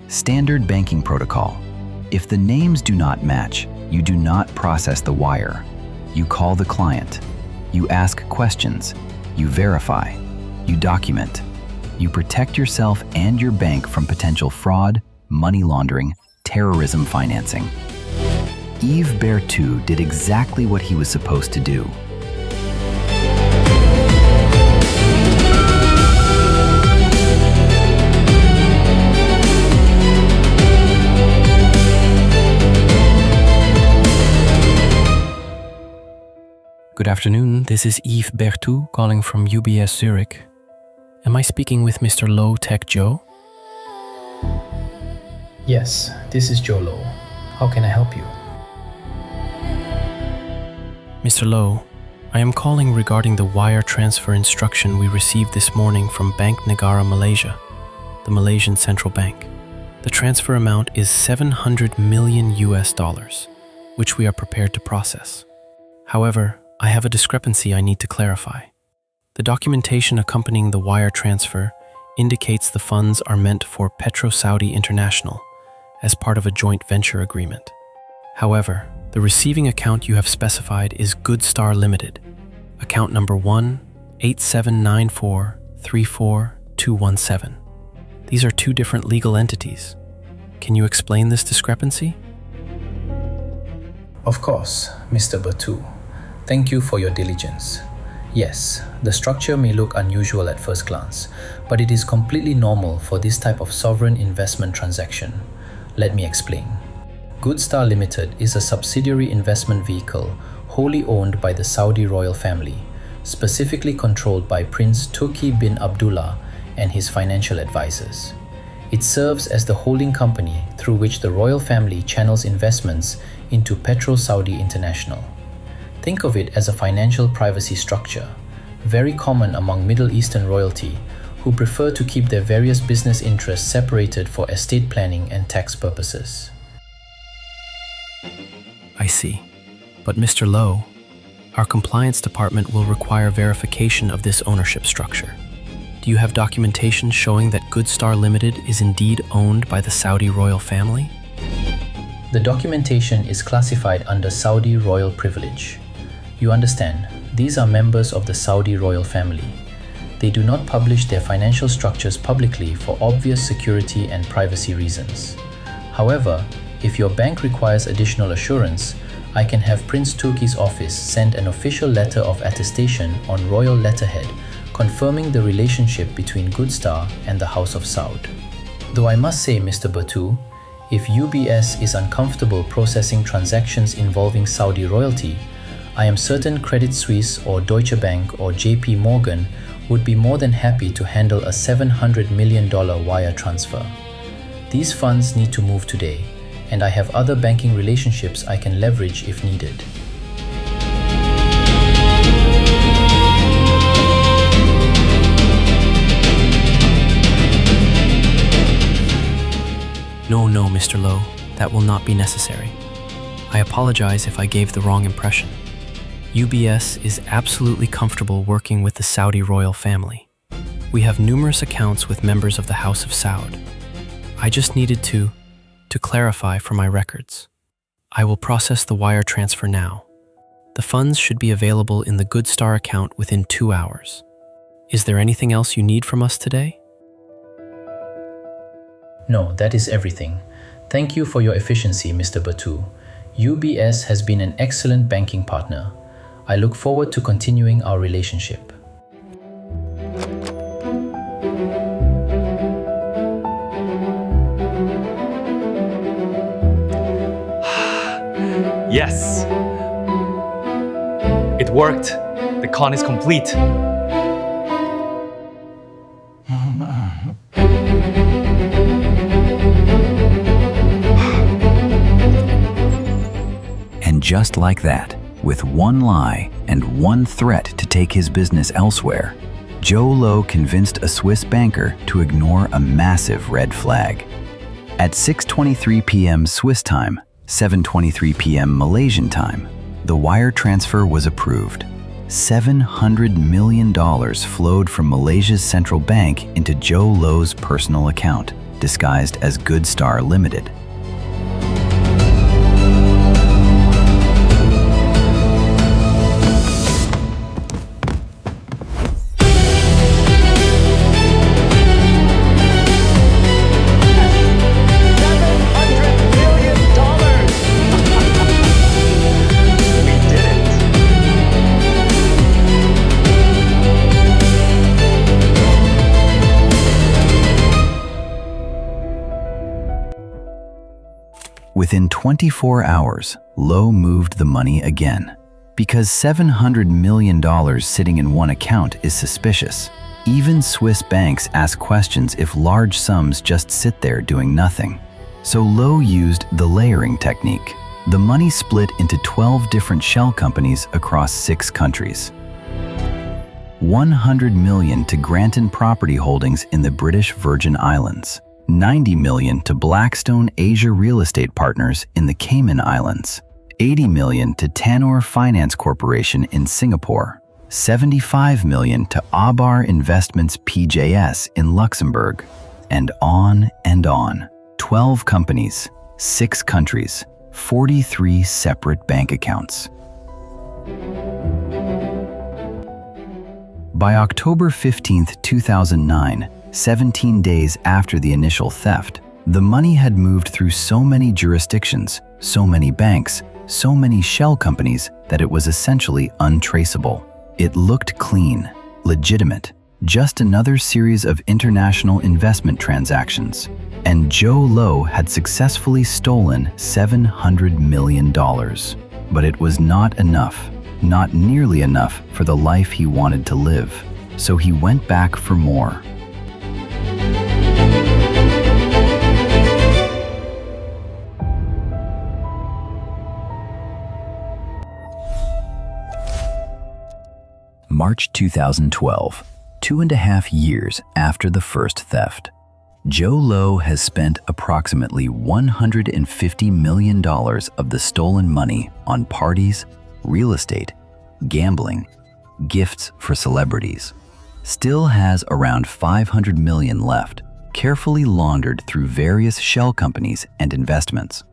Standard banking protocol. If the names do not match, you do not process the wire. You call the client. You ask questions. You verify. You document. You protect yourself and your bank from potential fraud, money laundering, terrorism financing. Yves Berthoud did exactly what he was supposed to do. Good afternoon, this is Yves Berthoud calling from UBS Zurich. Am I speaking with Mr. Low-tech Joe? Yes, this is Jho Low. How can I help you? Mr. Low, I am calling regarding the wire transfer instruction we received this morning from Bank Negara Malaysia, the Malaysian central bank. The transfer amount is $700 million, which we are prepared to process. However, I have a discrepancy I need to clarify. The documentation accompanying the wire transfer indicates the funds are meant for Petro-Saudi International as part of a joint venture agreement. However, the receiving account you have specified is Good Star Limited, account number 18794342217. These are two different legal entities. Can you explain this discrepancy? Of course, Mr. Berthoud. Thank you for your diligence. Yes, the structure may look unusual at first glance, but it is completely normal for this type of sovereign investment transaction. Let me explain. Good Star Limited is a subsidiary investment vehicle wholly owned by the Saudi royal family, specifically controlled by Prince Turki bin Abdullah and his financial advisors. It serves as the holding company through which the royal family channels investments into Petro-Saudi International. Think of it as a financial privacy structure, very common among Middle Eastern royalty who prefer to keep their various business interests separated for estate planning and tax purposes. I see. But Mr. Low, our compliance department will require verification of this ownership structure. Do you have documentation showing that Good Star Limited is indeed owned by the Saudi royal family? The documentation is classified under Saudi royal privilege. You understand, these are members of the Saudi royal family. They do not publish their financial structures publicly for obvious security and privacy reasons. However, If your bank requires additional assurance, I can have Prince Turki's office send an official letter of attestation on royal letterhead confirming the relationship between Goodstar and the House of Saud. Though I must say, Mr. Batu, if UBS is uncomfortable processing transactions involving Saudi royalty, I am certain Credit Suisse or Deutsche Bank or JP Morgan would be more than happy to handle a $700 million wire transfer. These funds need to move today, and I have other banking relationships I can leverage if needed. No, Mr. Low, that will not be necessary. I apologize if I gave the wrong impression. UBS is absolutely comfortable working with the Saudi royal family. We have numerous accounts with members of the House of Saud. I just needed to clarify for my records. I will process the wire transfer now. The funds should be available in the Goodstar account within 2 hours. Is there anything else you need from us today? No, that is everything. Thank you for your efficiency, Mr. Batu. UBS has been an excellent banking partner. I look forward to continuing our relationship. Yes! It worked. The con is complete. And just like that, with one lie and one threat to take his business elsewhere, Jho Low convinced a Swiss banker to ignore a massive red flag. At 6:23 p.m. Swiss time, 7:23 p.m. Malaysian time, the wire transfer was approved. $700 million flowed from Malaysia's central bank into Jho Low's personal account, disguised as Goodstar Limited. Within 24 hours, Low moved the money again. Because $700 million sitting in one account is suspicious, even Swiss banks ask questions if large sums just sit there doing nothing. So Low used the layering technique. The money split into 12 different shell companies across 6 countries. $100 million to Granton Property Holdings in the British Virgin Islands. $90 million to Blackstone Asia Real Estate Partners in the Cayman Islands, $80 million to Tanor Finance Corporation in Singapore, $75 million to Abar Investments PJS in Luxembourg, and on and on. 12 companies, 6 countries, 43 separate bank accounts. By October 15, 2009, 17 days after the initial theft, the money had moved through so many jurisdictions, so many banks, so many shell companies that it was essentially untraceable. It looked clean, legitimate, just another series of international investment transactions. And Jho Low had successfully stolen $700 million. But it was not enough, not nearly enough for the life he wanted to live. So he went back for more. March 2012, 2.5 years after the first theft. Jho Low has spent approximately $150 million of the stolen money on parties, real estate, gambling, gifts for celebrities. Still has around $500 million left, carefully laundered through various shell companies and investments.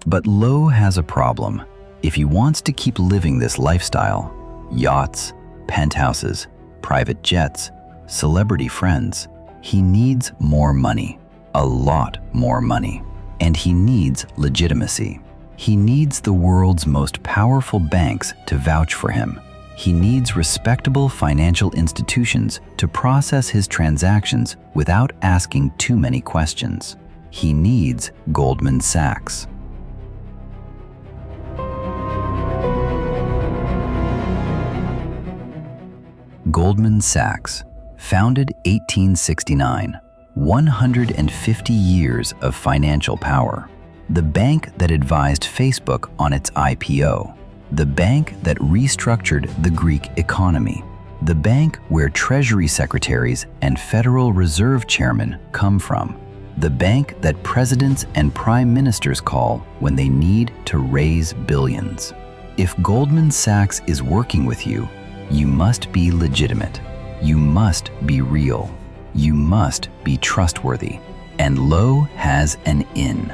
But Low has a problem. If he wants to keep living this lifestyle, yachts, penthouses, private jets, celebrity friends, he needs more money, a lot more money. And he needs legitimacy. He needs the world's most powerful banks to vouch for him. He needs respectable financial institutions to process his transactions without asking too many questions. He needs Goldman Sachs. Goldman Sachs, founded 1869, 150 years of financial power. The bank that advised Facebook on its IPO. The bank that restructured the Greek economy. The bank where Treasury secretaries and Federal Reserve chairmen come from. The bank that presidents and prime ministers call when they need to raise billions. If Goldman Sachs is working with you, you must be legitimate. You must be real. You must be trustworthy. And Low has an in.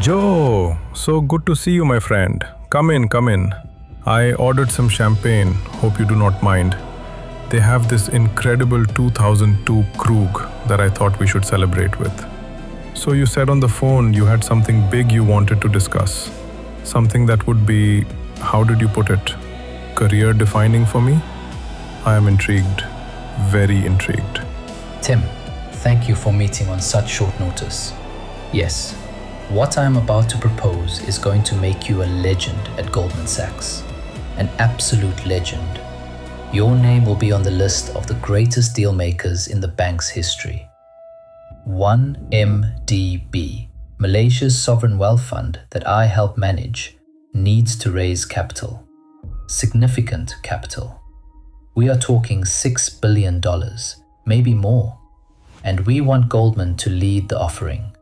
Joe, so good to see you, my friend. Come in, come in. I ordered some champagne, hope you do not mind. They have this incredible 2002 Krug that I thought we should celebrate with. So you said on the phone you had something big you wanted to discuss. Something that would be, how did you put it, career defining for me? I am intrigued, very intrigued. Tim, thank you for meeting on such short notice. Yes, what I am about to propose is going to make you a legend at Goldman Sachs. An absolute legend. Your name will be on the list of the greatest deal makers in the bank's history. 1MDB, Malaysia's sovereign wealth fund that I help manage, needs to raise capital. Significant capital. We are talking $6 billion, maybe more. And we want Goldman to lead the offering.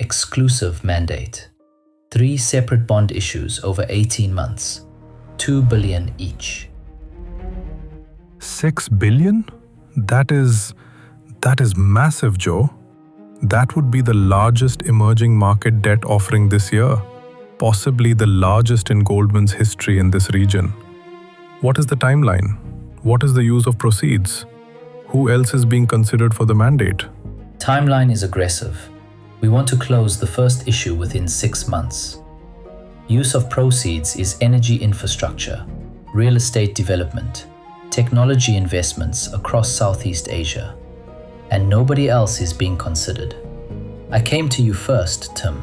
Exclusive mandate. 3 separate bond issues over 18 months. $2 billion each. 6 billion? That is massive, Joe. That would be the largest emerging market debt offering this year. Possibly the largest in Goldman's history in this region. What is the timeline? What is the use of proceeds? Who else is being considered for the mandate? Timeline is aggressive. We want to close the first issue within 6 months. Use of proceeds is energy infrastructure, real estate development, technology investments across Southeast Asia. And nobody else is being considered. I came to you first, Tim,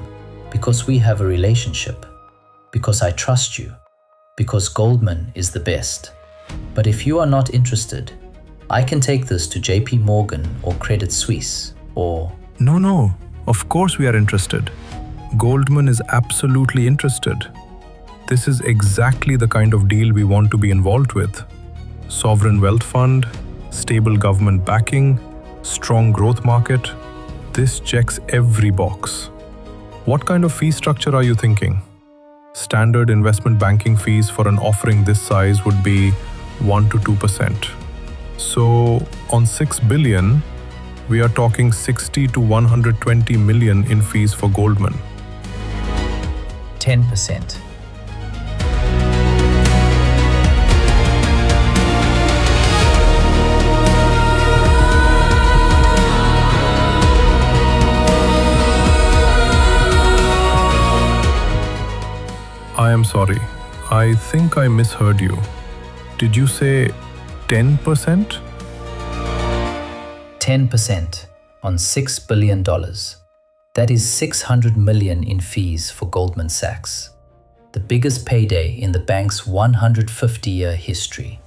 because we have a relationship, because I trust you, because Goldman is the best. But if you are not interested, I can take this to JP Morgan or Credit Suisse or... No. Of course we are interested. Goldman is absolutely interested. This is exactly the kind of deal we want to be involved with. Sovereign wealth fund, stable government backing, strong growth market. This checks every box. What kind of fee structure are you thinking? Standard investment banking fees for an offering this size would be 1 to 2%. So on 6 billion, we are talking 60 to 120 million in fees for Goldman. 10%. I am sorry. I think I misheard you. Did you say 10%? 10% on $6 billion. That is 600 million in fees for Goldman Sachs. The biggest payday in the bank's 150-year history.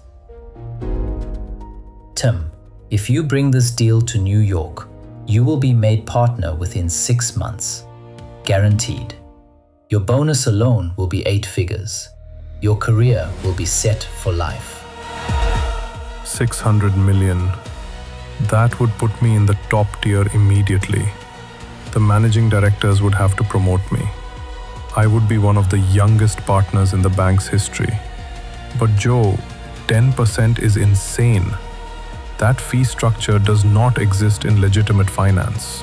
Tim, if you bring this deal to New York, you will be made partner within 6 months. Guaranteed. Your bonus alone will be 8 figures. Your career will be set for life. 600 million. That would put me in the top tier immediately. The managing directors would have to promote me. I would be one of the youngest partners in the bank's history. But Joe, 10% is insane. That fee structure does not exist in legitimate finance.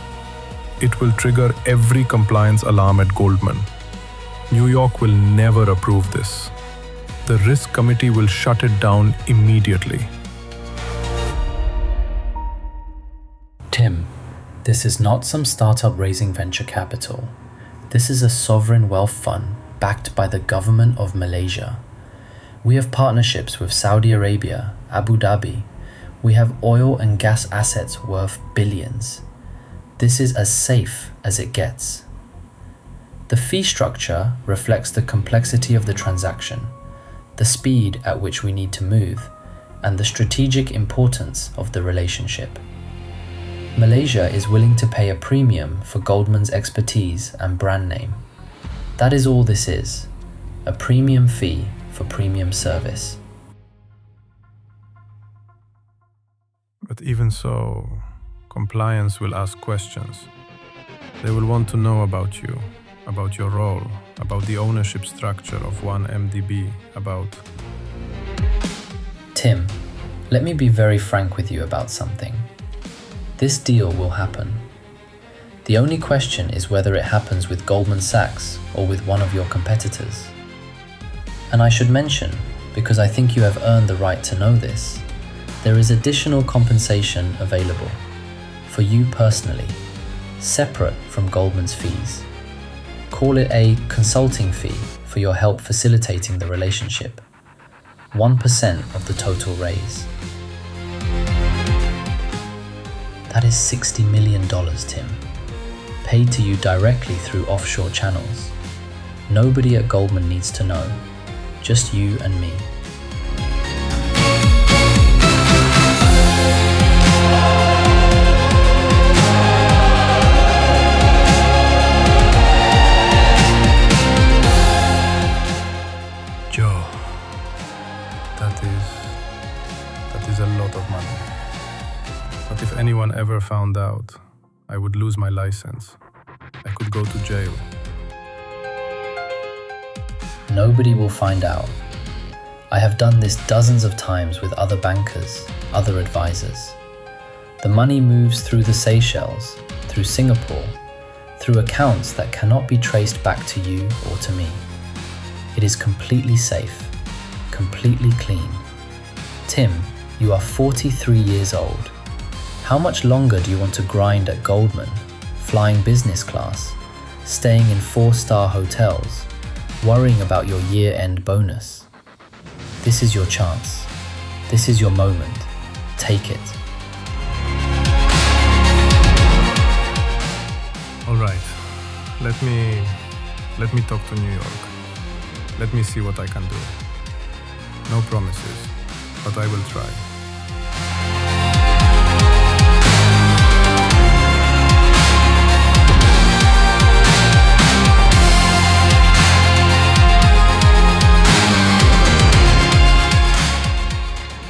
It will trigger every compliance alarm at Goldman. New York will never approve this. The risk committee will shut it down immediately. Tim, this is not some startup raising venture capital. This is a sovereign wealth fund backed by the government of Malaysia. We have partnerships with Saudi Arabia, Abu Dhabi. We have oil and gas assets worth billions. This is as safe as it gets. The fee structure reflects the complexity of the transaction, the speed at which we need to move, and the strategic importance of the relationship. Malaysia is willing to pay a premium for Goldman's expertise and brand name. That is all this is, a premium fee for premium service. But even so, compliance will ask questions. They will want to know about you, about your role, about the ownership structure of 1MDB, about... Tim, let me be very frank with you about something. This deal will happen. The only question is whether it happens with Goldman Sachs or with one of your competitors. And I should mention, because I think you have earned the right to know this, there is additional compensation available for you personally, separate from Goldman's fees. Call it a consulting fee for your help facilitating the relationship. 1% of the total raise. That is $60 million, Tim, paid to you directly through offshore channels. Nobody at Goldman needs to know, just you and me. Joe, that is a lot of money. But if anyone ever found out, I would lose my license. I could go to jail. Nobody will find out. I have done this dozens of times with other bankers, other advisors. The money moves through the Seychelles, through Singapore, through accounts that cannot be traced back to you or to me. It is completely safe, completely clean. Tim, you are 43 years old. How much longer do you want to grind at Goldman, flying business class, staying in 4-star hotels, worrying about your year-end bonus? This is your chance. This is your moment. Take it. All right, let me talk to New York. Let me see what I can do. No promises, but I will try.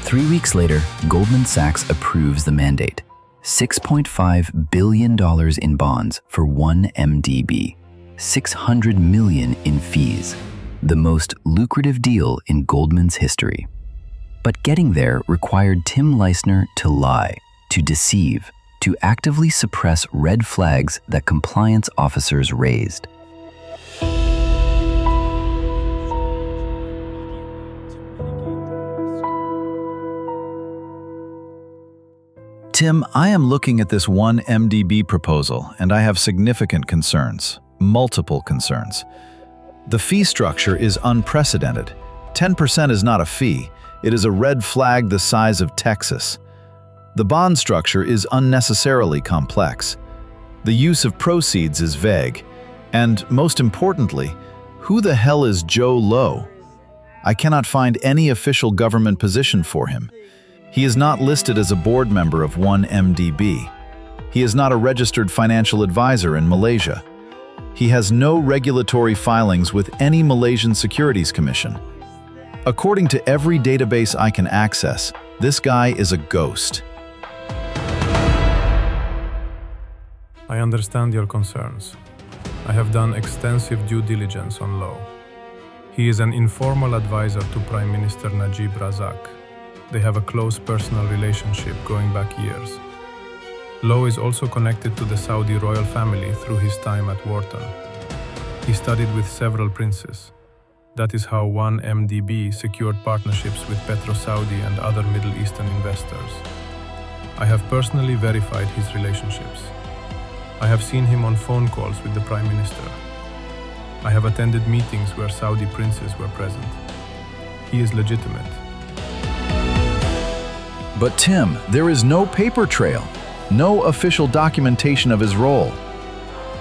3 weeks later, Goldman Sachs approves the mandate. $6.5 billion in bonds for 1MDB. $600 million in fees. The most lucrative deal in Goldman's history. But getting there required Tim Leissner to lie, to deceive, to actively suppress red flags that compliance officers raised. Tim, I am looking at this 1MDB proposal, and I have significant concerns, multiple concerns. The fee structure is unprecedented. 10% is not a fee. It is a red flag the size of Texas. The bond structure is unnecessarily complex. The use of proceeds is vague. And most importantly, who the hell is Jho Low? I cannot find any official government position for him. He is not listed as a board member of 1MDB. He is not a registered financial advisor in Malaysia. He has no regulatory filings with any Malaysian Securities Commission. According to every database I can access, this guy is a ghost. I understand your concerns. I have done extensive due diligence on Low. He is an informal advisor to Prime Minister Najib Razak. They have a close personal relationship going back years. Low is also connected to the Saudi royal family through his time at Wharton. He studied with several princes. That is how 1MDB secured partnerships with Petro-Saudi and other Middle Eastern investors. I have personally verified his relationships. I have seen him on phone calls with the Prime Minister. I have attended meetings where Saudi princes were present. He is legitimate. But Tim, there is no paper trail, no official documentation of his role.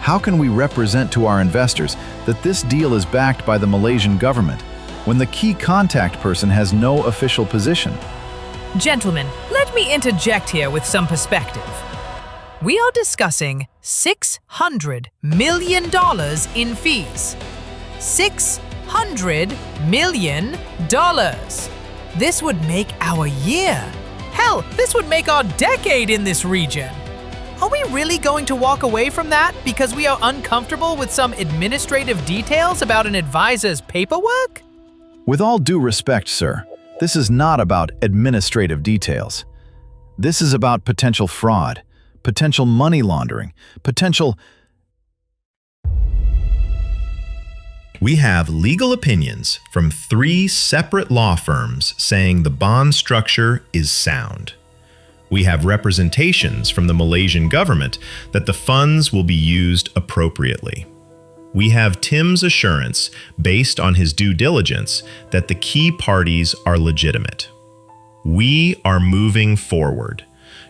How can we represent to our investors that this deal is backed by the Malaysian government when the key contact person has no official position? Gentlemen, let me interject here with some perspective. We are discussing $600 million in fees. $600 million. This would make our year. Hell, this would make our decade in this region. Are we really going to walk away from that because we are uncomfortable with some administrative details about an advisor's paperwork? With all due respect, sir, this is not about administrative details. This is about potential fraud, potential money laundering, potential... We have legal opinions from 3 separate law firms saying the bond structure is sound. We have representations from the Malaysian government that the funds will be used appropriately. We have Tim's assurance, based on his due diligence, that the key parties are legitimate. We are moving forward.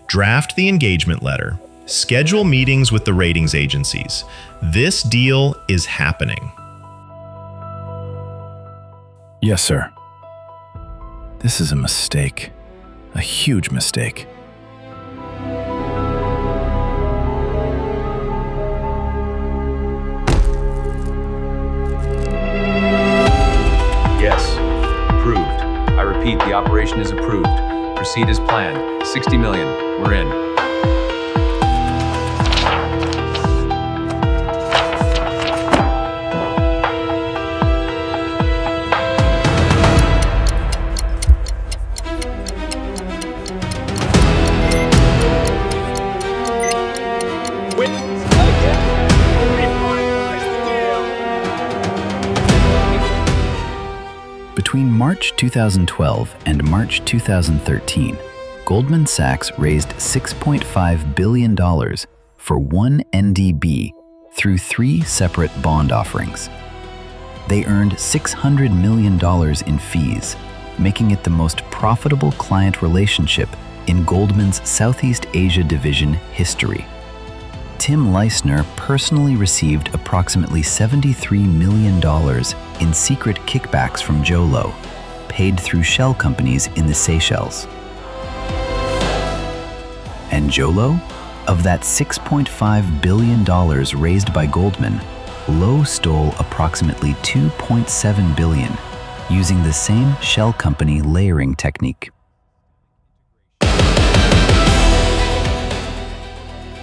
Draft the engagement letter. Schedule meetings with the ratings agencies. This deal is happening. Yes, sir. This is a mistake. A huge mistake. Yes, approved. I repeat, the operation is approved. Proceed as planned. 60 million. We're in. Between March 2012 and March 2013, Goldman Sachs raised $6.5 billion for 1NDB through 3 separate bond offerings. They earned $600 million in fees, making it the most profitable client relationship in Goldman's Southeast Asia division history. Tim Leissner personally received approximately $73 million in secret kickbacks from Jho Low, paid through shell companies in the Seychelles. And Jho Low? Of that $6.5 billion raised by Goldman, Low stole approximately $2.7 billion using the same shell company layering technique.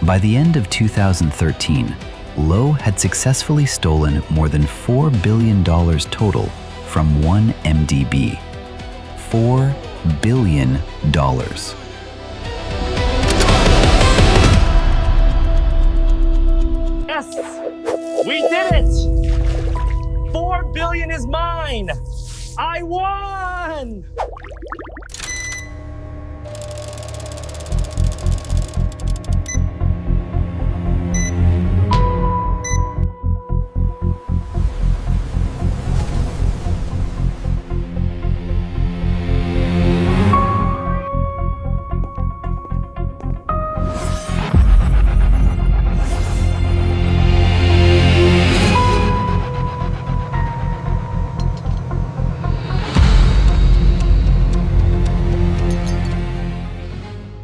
By the end of 2013, Low had successfully stolen more than $4 billion total from 1MDB. $4 billion. Yes! We did it! 4 billion is mine! I won!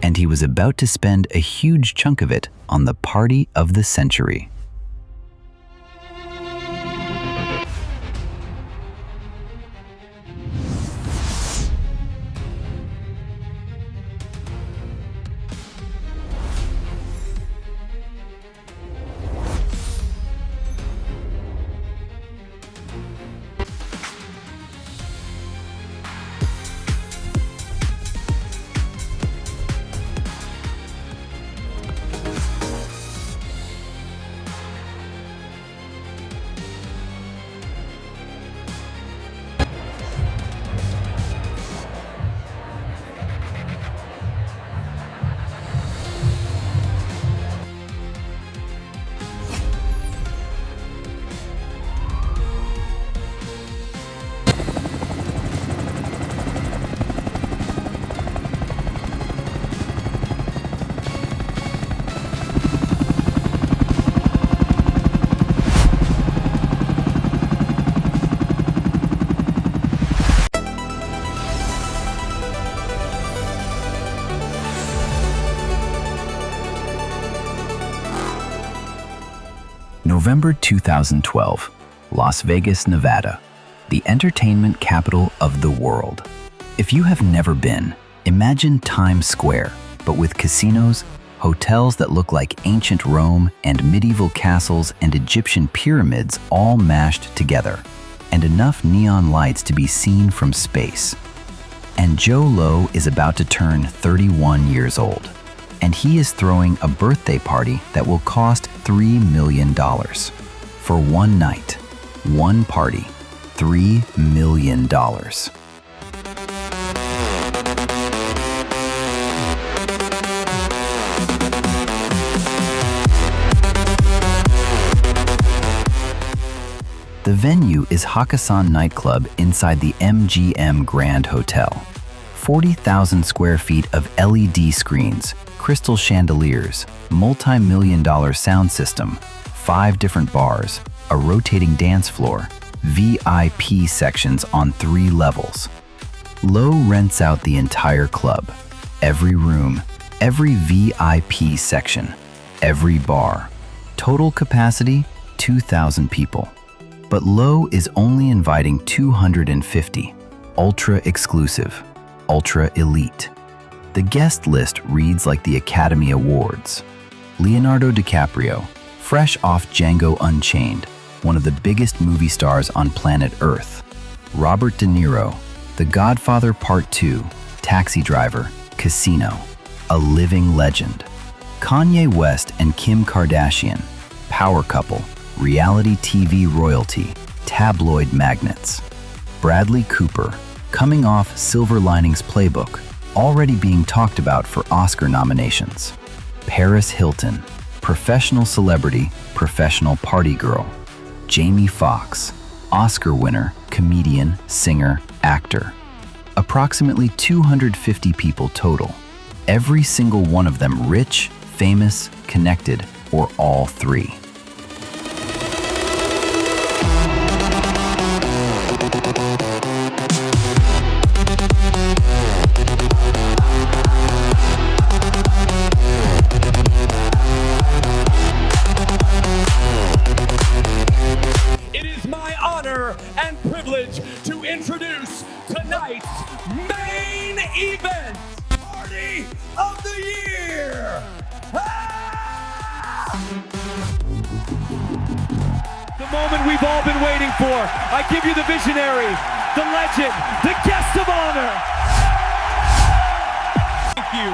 And he was about to spend a huge chunk of it on the party of the century. November 2012, Las Vegas, Nevada, the entertainment capital of the world. If you have never been, imagine Times Square, but with casinos, hotels that look like ancient Rome, and medieval castles and Egyptian pyramids all mashed together, and enough neon lights to be seen from space. And Jho Low is about to turn 31 years old, and he is throwing a birthday party that will cost $3 million. For one night, one party, $3 million. The venue is Hakkasan nightclub inside the MGM Grand Hotel. 40,000 square feet of LED screens, crystal chandeliers, multi-million-dollar sound system, 5 different bars, a rotating dance floor, VIP sections on 3 levels. Low rents out the entire club, every room, every VIP section, every bar. Total capacity, 2,000 people. But Low is only inviting 250, ultra exclusive, ultra elite. The guest list reads like the Academy Awards. Leonardo DiCaprio, fresh off Django Unchained, one of the biggest movie stars on planet Earth. Robert De Niro, The Godfather Part 2, Taxi Driver, Casino, a living legend. Kanye West and Kim Kardashian, power couple, reality TV royalty, tabloid magnets. Bradley Cooper, coming off Silver Linings Playbook, already being talked about for Oscar nominations. Paris Hilton, professional celebrity, professional party girl. Jamie Foxx, Oscar winner, comedian, singer, actor. Approximately 250 people total. Every single one of them rich, famous, connected, or all 3. And privilege to introduce tonight's main event, Party of the Year! The moment we've all been waiting for. I give you the visionary, the legend, the guest of honor. Thank you.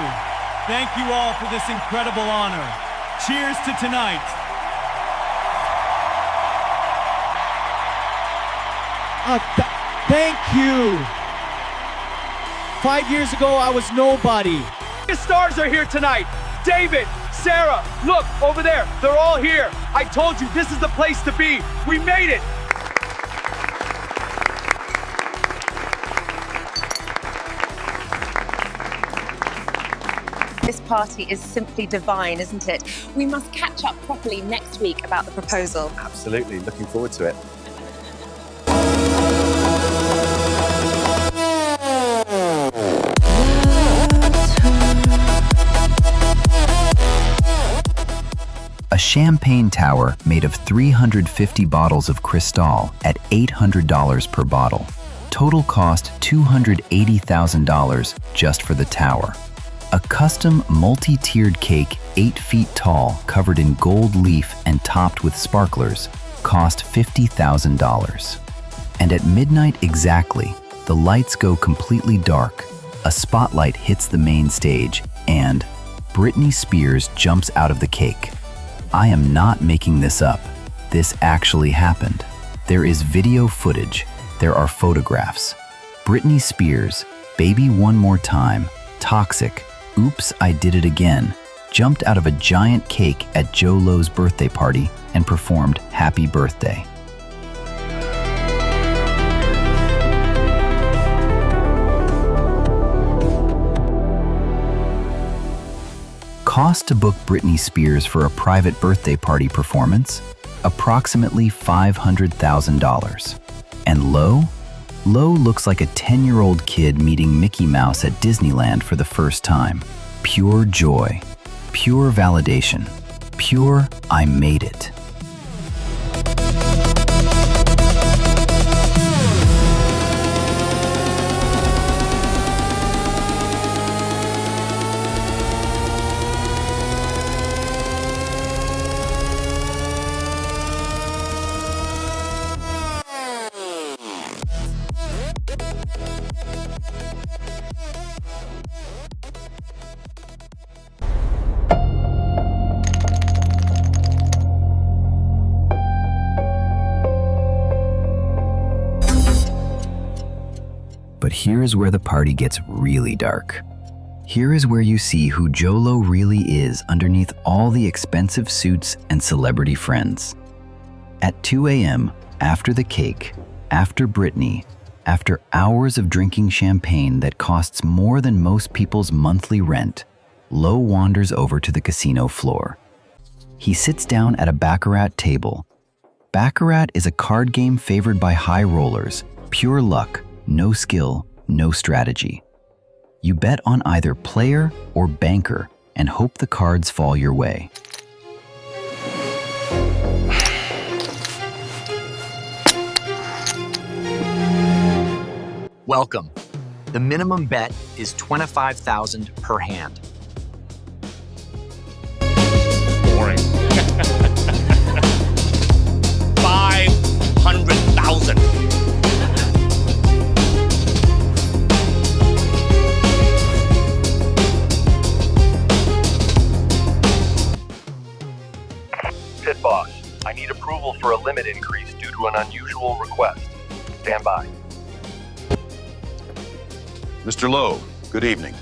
Thank you all for this incredible honor. Cheers to tonight. Thank you. 5 years ago, I was nobody. The stars are here tonight. David, Sarah, look over there. They're all here. I told you, this is the place to be. We made it. This party is simply divine, isn't it? We must catch up properly next week about the proposal. Absolutely. Looking forward to it. A champagne tower made of 350 bottles of Cristal at $800 per bottle. Total cost $280,000 just for the tower. A custom multi-tiered cake 8 feet tall covered in gold leaf and topped with sparklers cost $50,000. And at midnight exactly, the lights go completely dark. A spotlight hits the main stage and Britney Spears jumps out of the cake. I am not making this up. This actually happened. There is video footage. There are photographs. Britney Spears, Baby One More Time, Toxic, Oops, I Did It Again, jumped out of a giant cake at Jho Low's birthday party and performed Happy Birthday. Cost to book Britney Spears for a private birthday party performance? Approximately $500,000. And Low? Low looks like a 10-year-old kid meeting Mickey Mouse at Disneyland for the first time. Pure joy. Pure validation. Pure, I made it. here is where the party gets really dark. Here is where you see who Jho Low really is underneath all the expensive suits and celebrity friends. At 2 a.m., after the cake, after Britney, after hours of drinking champagne that costs more than most people's monthly rent, Low wanders over to the casino floor. He sits down at a baccarat table. Baccarat is a card game favored by high rollers, pure luck, no skill, no strategy. You bet on either player or banker and hope the cards fall your way. Welcome. The minimum bet is $25,000 per hand. Boring. 500,000. Pit boss, I need approval for a limit increase due to an unusual request. Stand by. Mr. Low, good evening.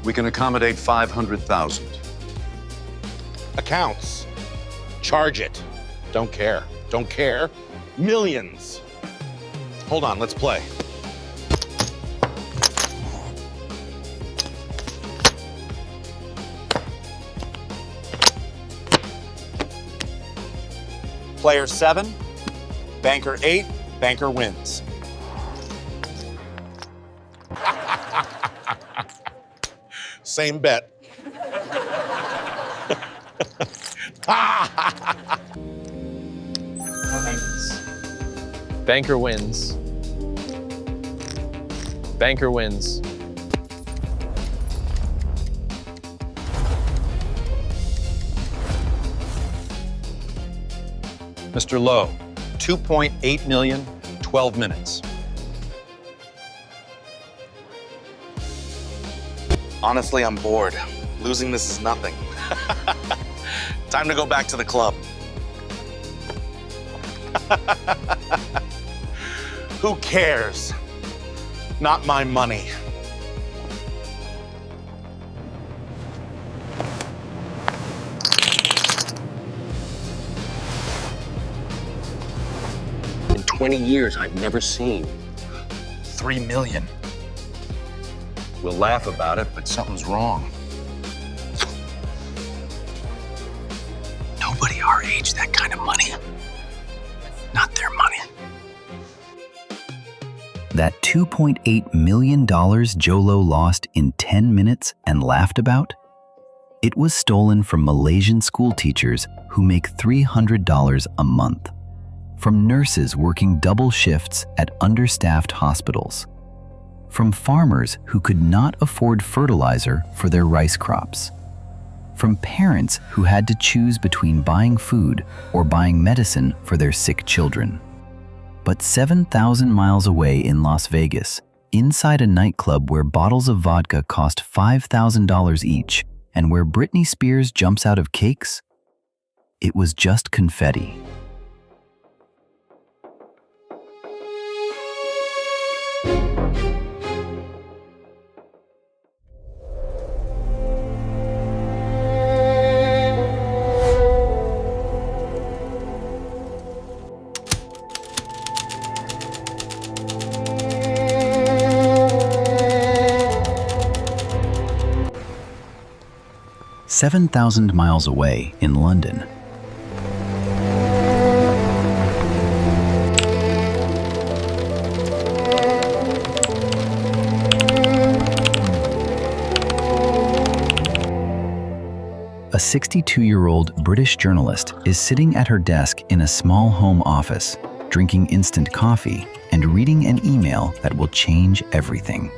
We can accommodate 500,000. Accounts. Charge it. Don't care. Don't care. Millions. Hold on, let's play. Player 7, banker 8, banker wins. Same bet. Banker wins. Banker wins. Mr. Low, 2.8 million, 12 minutes. Honestly, I'm bored. Losing this is nothing. Time to go back to the club. Who cares? Not my money. In 20 years, I've never seen 3 million. We'll laugh about it, but something's wrong. Nobody our age that kind of money. Not their money. That $2.8 million Jho Low lost in 10 minutes and laughed about? It was stolen from Malaysian school teachers who make $300 a month, from nurses working double shifts at understaffed hospitals, from farmers who could not afford fertilizer for their rice crops, from parents who had to choose between buying food or buying medicine for their sick children. But 7,000 miles away in Las Vegas, inside a nightclub where bottles of vodka cost $5,000 each and where Britney Spears jumps out of cakes, it was just confetti. $7,000 miles away in London. A 62-year-old British journalist is sitting at her desk in a small home office, drinking instant coffee and reading an email that will change everything.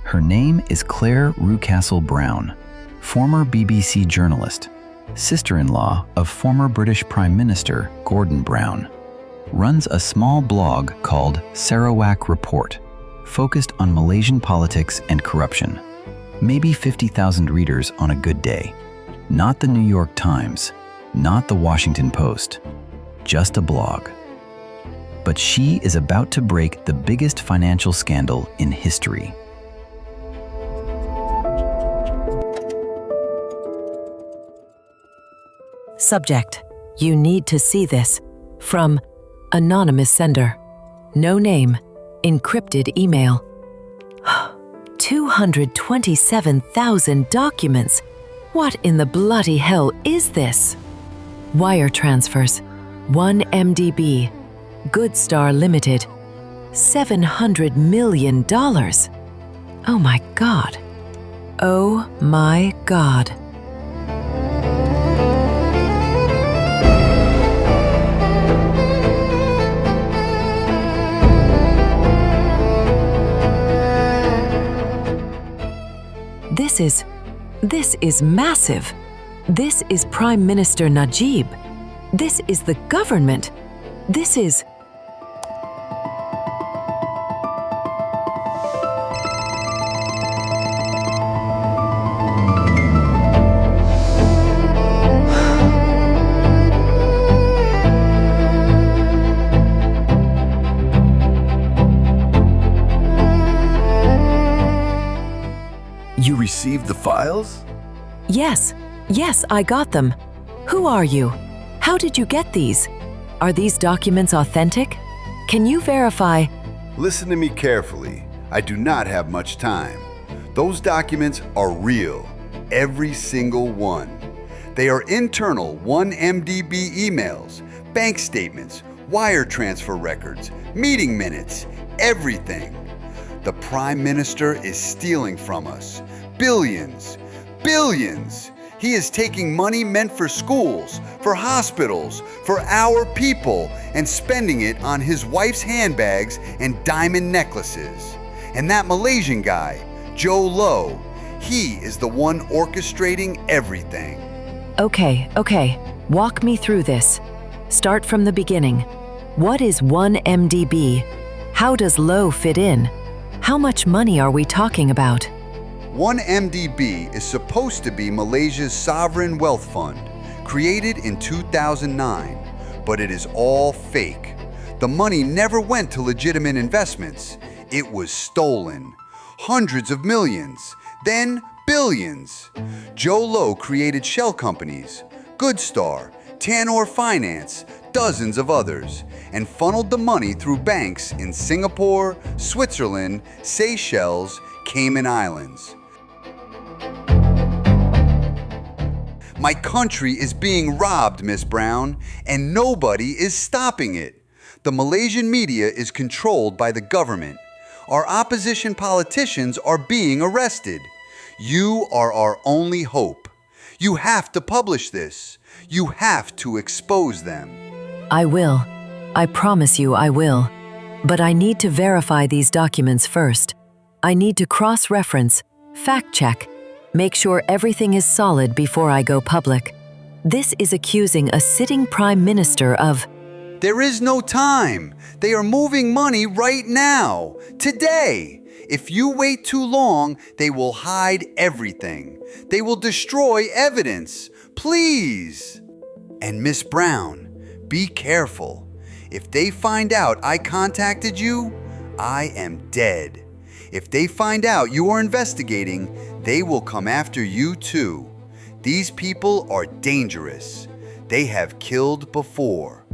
Her name is Claire Rucastle-Brown, former BBC journalist, sister-in-law of former British Prime Minister Gordon Brown, runs a small blog called Sarawak Report, focused on Malaysian politics and corruption. Maybe 50,000 readers on a good day. Not the New York Times, not the Washington Post, just a blog. but she is about to break the biggest financial scandal in history. Subject: you need to see this. From anonymous sender. No name. Encrypted email. 227,000 documents. What in the bloody hell is this? Wire transfers. 1 MDB. Goodstar Limited. $700 million. Oh my God. Oh my God. This is massive. This is Prime Minister Najib. This is the government. This is... You received the files? Yes, I got them. Who are you? How did you get these? Are these documents authentic? Can you verify? Listen to me carefully. I do not have much time. Those documents are real, every single one. They are internal 1MDB emails, bank statements, wire transfer records, meeting minutes, everything. The Prime Minister is stealing from us. Billions. Billions. He is taking money meant for schools, for hospitals, for our people, and spending it on his wife's handbags and diamond necklaces. And that Malaysian guy, Jho Low, he is the one orchestrating everything. Okay. Walk me through this. Start from the beginning. What is 1MDB? How does Low fit in? How much money are we talking about? 1MDB is supposed to be Malaysia's sovereign wealth fund, created in 2009, but it is all fake. The money never went to legitimate investments. It was stolen. Hundreds of millions, then billions. Jho Low created shell companies, Goodstar, Tanor Finance, dozens of others, and funneled the money through banks in Singapore, Switzerland, Seychelles, Cayman Islands. My country is being robbed, Miss Brown, and nobody is stopping it. The Malaysian media is controlled by the government. Our opposition politicians are being arrested. You are our only hope. You have to publish this. You have to expose them. I will. I promise you I will. But I need to verify these documents first. I need to cross-reference, fact-check, make sure everything is solid before I go public. This is accusing a sitting prime minister of... There is no time. They are moving money right now, today. If you wait too long, they will hide everything. They will destroy evidence. Please. And Miss Brown, be careful. If they find out I contacted you, I am dead. If they find out you are investigating, they will come after you too. These people are dangerous. They have killed before.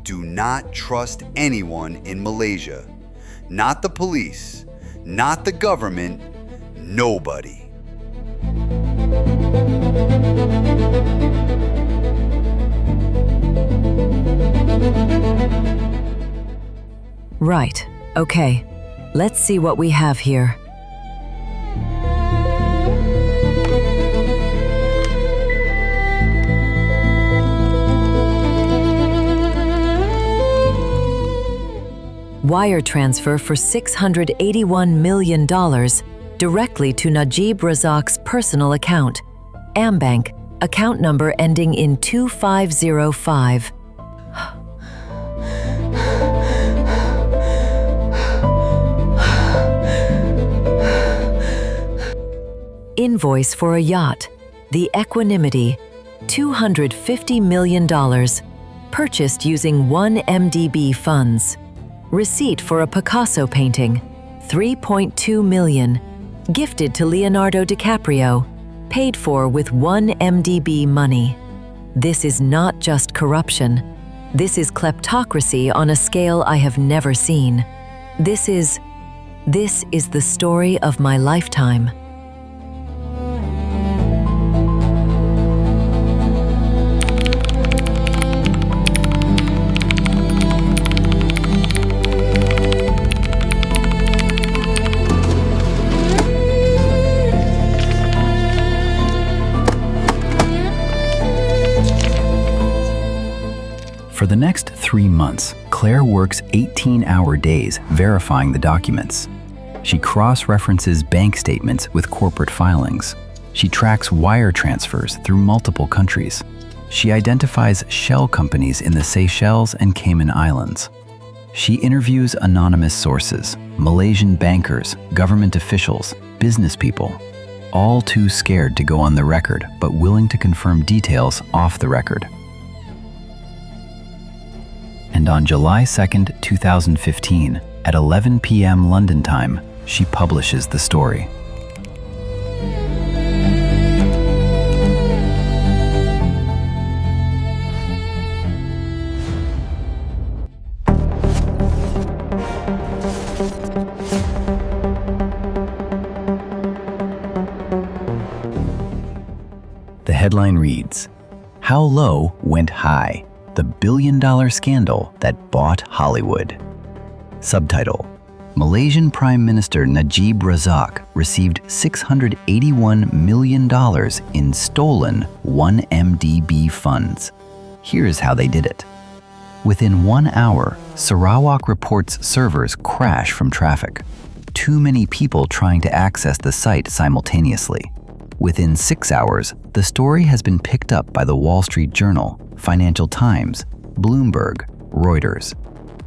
Do not trust anyone in Malaysia. Not the police, not the government, nobody. Right, okay. Let's see what we have here. Wire transfer for $681 million directly to Najib Razak's personal account, Ambank, account number ending in 2505. Invoice for a yacht, the Equanimity, $250 million, purchased using 1MDB funds. Receipt for a Picasso painting, $3.2 million. Gifted to Leonardo DiCaprio, paid for with 1 MDB money. This is not just corruption. This is kleptocracy on a scale I have never seen. This is the story of my lifetime. For the next 3 months, Claire works 18-hour days verifying the documents. She cross-references bank statements with corporate filings. She tracks wire transfers through multiple countries. She identifies shell companies in the Seychelles and Cayman Islands. She interviews anonymous sources, Malaysian bankers, government officials, business people, all too scared to go on the record but willing to confirm details off the record. And on July 2nd, 2015, at 11 p.m. London time, she publishes the story. The headline reads, "How Low Went High. The billion-dollar scandal that bought Hollywood." Subtitle: Malaysian Prime Minister Najib Razak received $681 million in stolen 1MDB funds. Here's how they did it. Within 1 hour, Sarawak reports servers crash from traffic. Too many people trying to access the site simultaneously. Within 6 hours, the story has been picked up by the Wall Street Journal, Financial Times, Bloomberg, Reuters.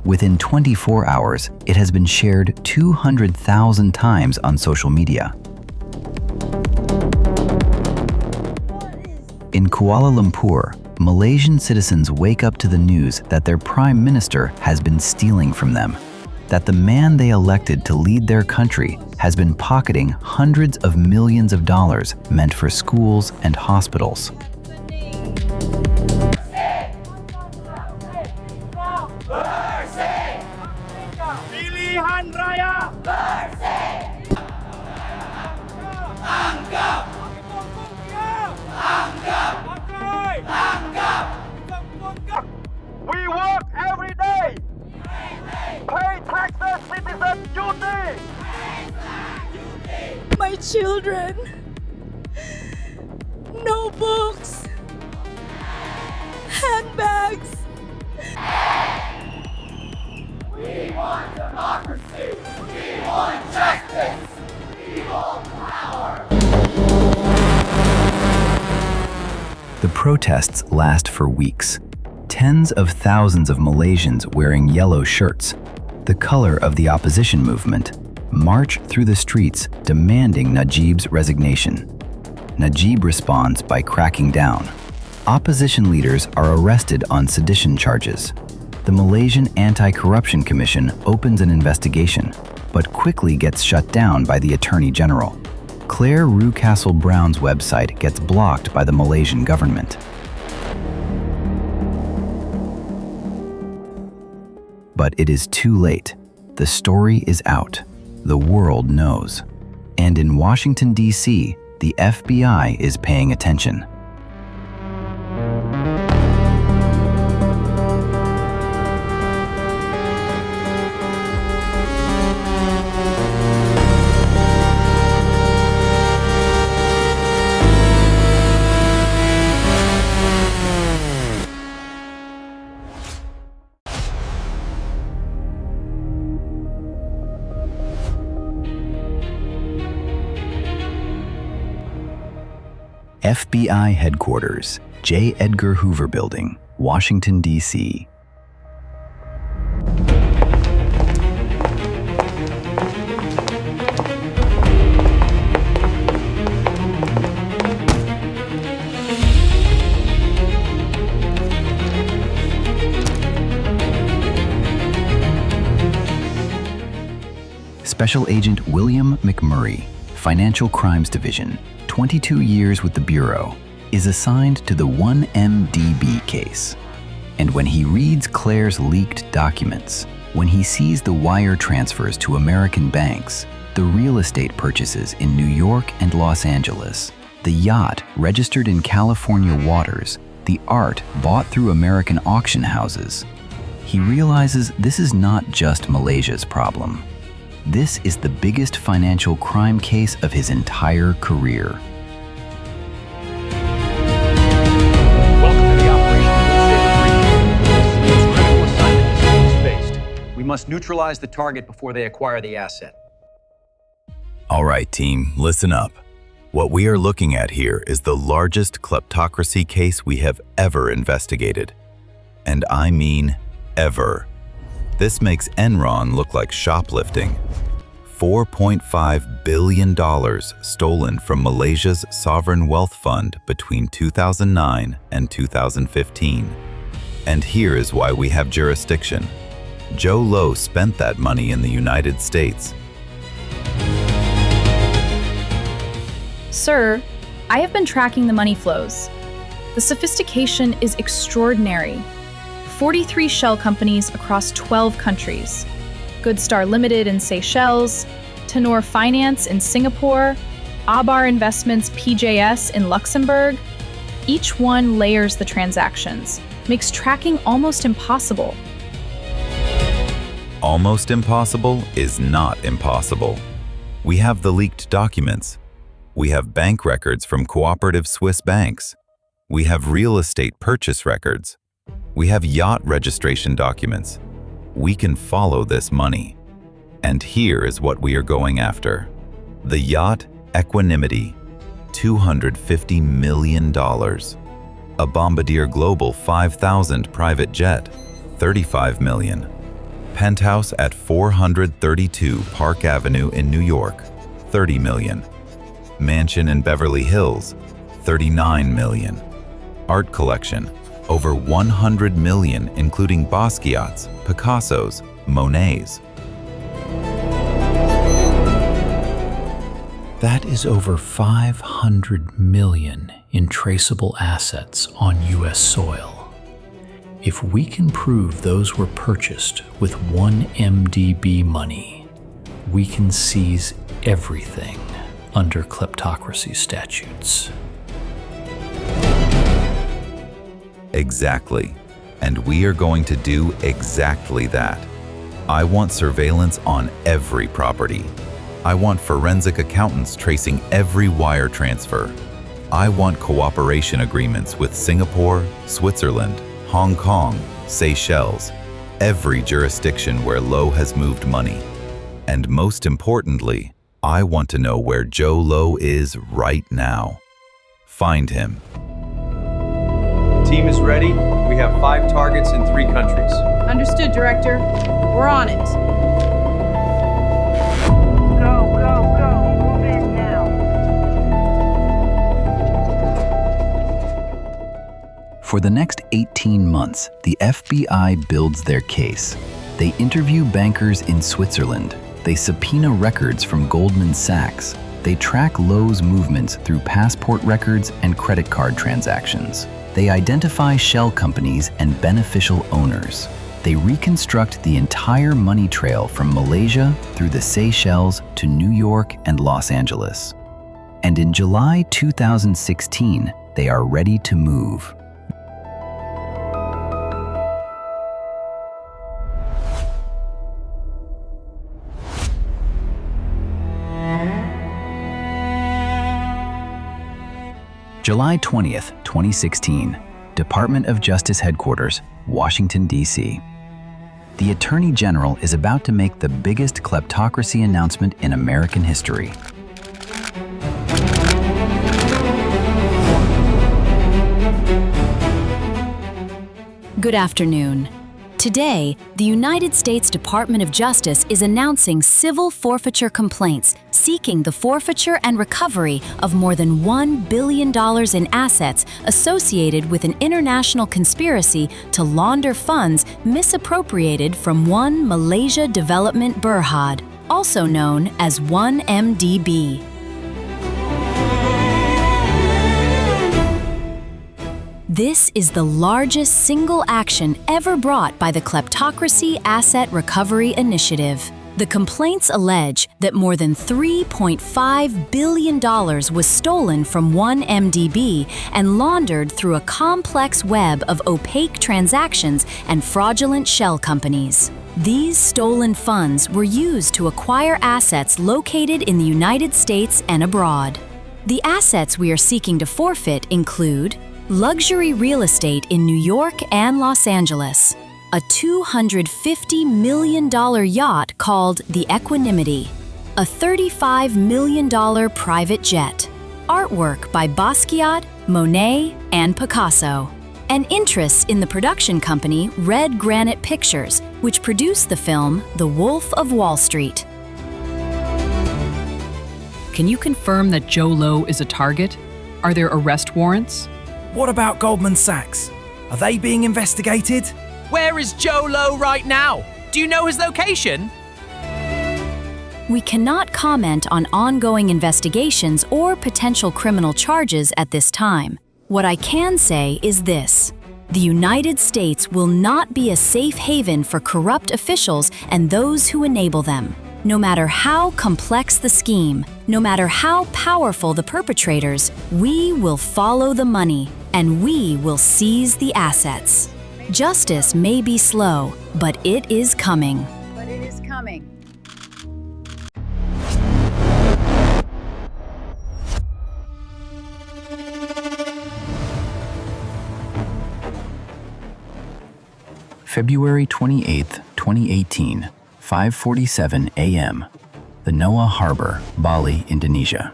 Within 24 hours, it has been shared 200,000 times on social media. In Kuala Lumpur, Malaysian citizens wake up to the news that their prime minister has been stealing from them, that the man they elected to lead their country has been pocketing hundreds of millions of dollars meant for schools and hospitals. Pilihan Raya We work every day. Pay taxes, citizen duty. My children. No books. Handbags. We want democracy. We want justice. We want power. The protests last for weeks. Tens of thousands of Malaysians wearing yellow shirts, the color of the opposition movement, march through the streets demanding Najib's resignation. Najib responds by cracking down. Opposition leaders are arrested on sedition charges. The Malaysian Anti-Corruption Commission opens an investigation, but quickly gets shut down by the Attorney General. Claire Rucastle-Brown's website gets blocked by the Malaysian government. But it is too late. The story is out. The world knows. And in Washington, D.C., the FBI is paying attention. FBI Headquarters, J. Edgar Hoover Building, Washington, D.C. Special Agent William McMurray, Financial Crimes Division, 22 years with the Bureau, is assigned to the 1MDB case. And when he reads Claire's leaked documents, when he sees the wire transfers to American banks, the real estate purchases in New York and Los Angeles, the yacht registered in California waters, the art bought through American auction houses, he realizes this is not just Malaysia's problem. This is the biggest financial crime case of his entire career. Welcome to the Operation Good Saver 3. This is the most critical assignment this team has faced. We must neutralize the target before they acquire the asset. All right, team, listen up. What we are looking at here is the largest kleptocracy case we have ever investigated. And I mean ever. This makes Enron look like shoplifting. $4.5 billion stolen from Malaysia's sovereign wealth fund between 2009 and 2015. And here is why we have jurisdiction. Jho Low spent that money in the United States. Sir, I have been tracking the money flows. The sophistication is extraordinary. 43 shell companies across 12 countries. Goodstar Limited in Seychelles, Tenor Finance in Singapore, Abar Investments PJS in Luxembourg. Each one layers the transactions, makes tracking almost impossible. Almost impossible is not impossible. We have the leaked documents. We have bank records from cooperative Swiss banks. We have real estate purchase records. We have yacht registration documents. We can follow this money. And here is what we are going after. The yacht Equanimity, $250 million. A Bombardier Global 5000 private jet, $35 million. Penthouse at 432 Park Avenue in New York, $30 million. Mansion in Beverly Hills, $39 million. Art collection, over $100 million, including Basquiat's, Picasso's, Monet's. That is over 500 million in traceable assets on U.S. soil. If we can prove those were purchased with 1MDB money, we can seize everything under kleptocracy statutes. Exactly. And we are going to do exactly that. I want surveillance on every property. I want forensic accountants tracing every wire transfer. I want cooperation agreements with Singapore, Switzerland, Hong Kong, Seychelles, every jurisdiction where Low has moved money. And most importantly, I want to know where Jho Low is right now. Find him. Team is ready. We have 5 targets in 3 countries. Understood, Director. We're on it. Move in now. For the next 18 months, the FBI builds their case. They interview bankers in Switzerland. They subpoena records from Goldman Sachs. They track Low's movements through passport records and credit card transactions. They identify shell companies and beneficial owners. They reconstruct the entire money trail from Malaysia through the Seychelles to New York and Los Angeles. And in July 2016, they are ready to move. July 20th, 2016, Department of Justice Headquarters, Washington, D.C. The Attorney General is about to make the biggest kleptocracy announcement in American history. Good afternoon. Today, the United States Department of Justice is announcing civil forfeiture complaints seeking the forfeiture and recovery of more than $1 billion in assets associated with an international conspiracy to launder funds misappropriated from one Malaysia Development Berhad, also known as 1MDB. This is the largest single action ever brought by the Kleptocracy Asset Recovery Initiative. The complaints allege that more than $3.5 billion was stolen from 1MDB and laundered through a complex web of opaque transactions and fraudulent shell companies. These stolen funds were used to acquire assets located in the United States and abroad. The assets we are seeking to forfeit include luxury real estate in New York and Los Angeles, a $250 million yacht called the Equanimity, a $35 million private jet, artwork by Basquiat, Monet, and Picasso, and interests in the production company Red Granite Pictures, which produced the film The Wolf of Wall Street. Can you confirm that Jho Low is a target? Are there arrest warrants? What about Goldman Sachs? Are they being investigated? Where is Jho Low right now? Do you know his location? We cannot comment on ongoing investigations or potential criminal charges at this time. What I can say is this: the United States will not be a safe haven for corrupt officials and those who enable them. No matter how complex the scheme, no matter how powerful the perpetrators, we will follow the money and we will seize the assets. Justice may be slow, but it is coming. But it is coming. February 28, 2018, 5:47 a.m. The Noah Harbor, Bali, Indonesia.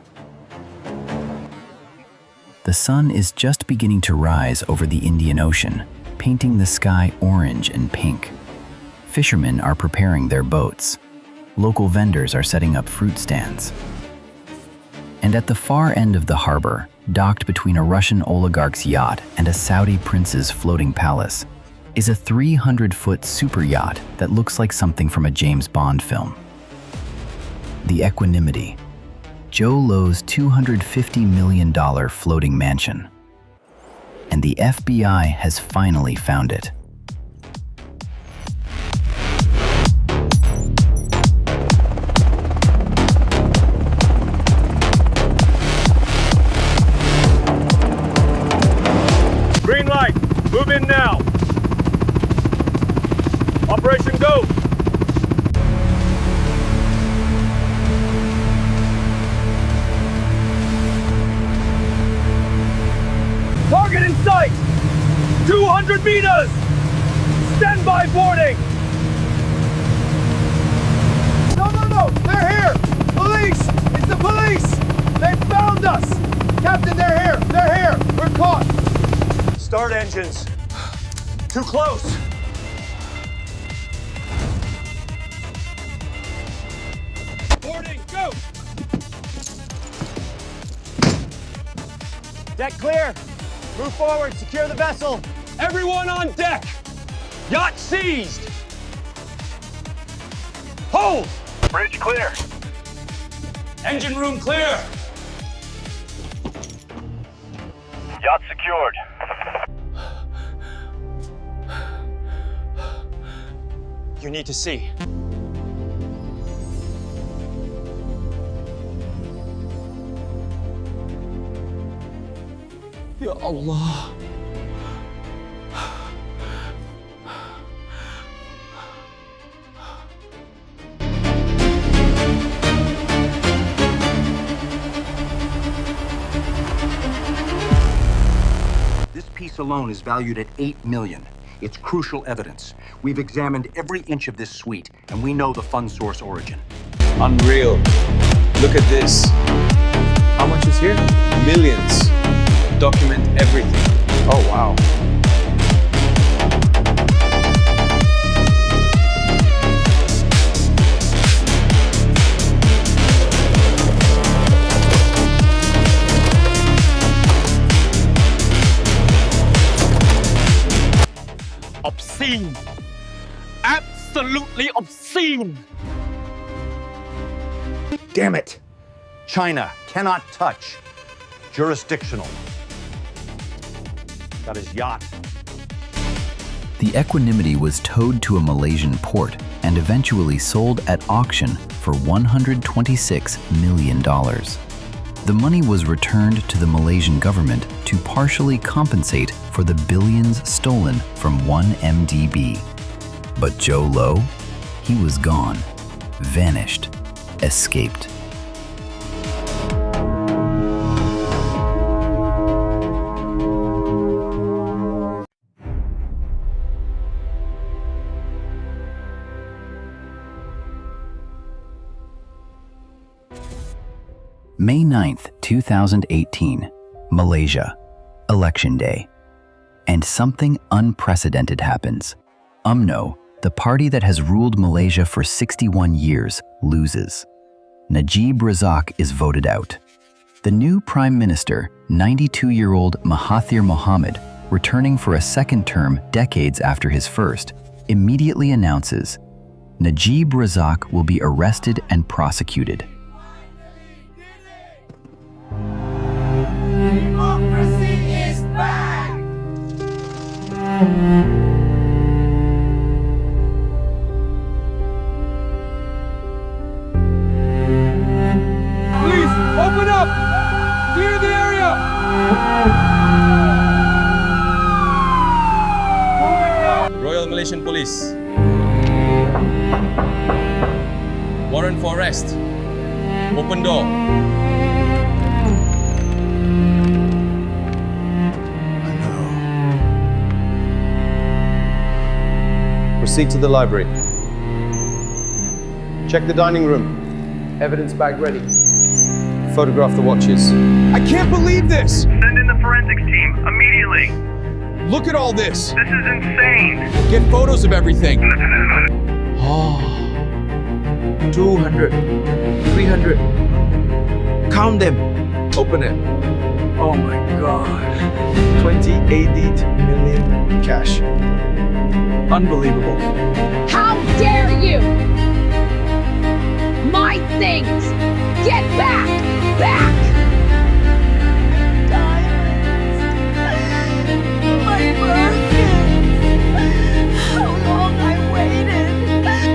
The sun is just beginning to rise over the Indian Ocean, painting the sky orange and pink. Fishermen are preparing their boats. Local vendors are setting up fruit stands. And at the far end of the harbor, docked between a Russian oligarch's yacht and a Saudi prince's floating palace, is a 300-foot super yacht that looks like something from a James Bond film. The Equanimity, Jho Low's $250 million floating mansion. And the FBI has finally found it. Green light, move in now. Operation go. Target in sight! 200 meters! Stand by boarding! No! They're here! Police! It's the police! They found us! Captain, they're here! They're here! We're caught! Start engines. Too close! Boarding, go! Deck clear! Move forward, secure the vessel. Everyone on deck! Yacht seized! Hold! Bridge clear. Engine room clear! Yacht secured. You need to see. Ya Allah. This piece alone is valued at $8 million. It's crucial evidence. We've examined every inch of this suite, and we know the fund source origin. Unreal. Look at this. How much is here? Millions. Document everything. Oh, wow. Obscene. Absolutely obscene. Damn it! China cannot touch. Jurisdictional. Got his yacht. The Equanimity was towed to a Malaysian port and eventually sold at auction for $126 million. The money was returned to the Malaysian government to partially compensate for the billions stolen from 1MDB. But Jho Low, he was gone, vanished, escaped. May 9th, 2018, Malaysia, Election Day. And something unprecedented happens. UMNO, the party that has ruled Malaysia for 61 years, loses. Najib Razak is voted out. The new Prime Minister, 92-year-old Mahathir Mohamad, returning for a second term decades after his first, immediately announces, Najib Razak will be arrested and prosecuted. Democracy is back! Police, open up! Clear the area! Royal Malaysian Police. Warrant for arrest. Open door. Proceed to the library. Check the dining room. Evidence bag ready. Photograph the watches. I can't believe this! Send in the forensics team immediately. Look at all this! This is insane. Get photos of everything. Oh. 200. 300. Count them. Open it. Oh my God. 28 million cash. Unbelievable. How dare you! My things! Get back! Back! Diamonds! My birthday! How long I waited!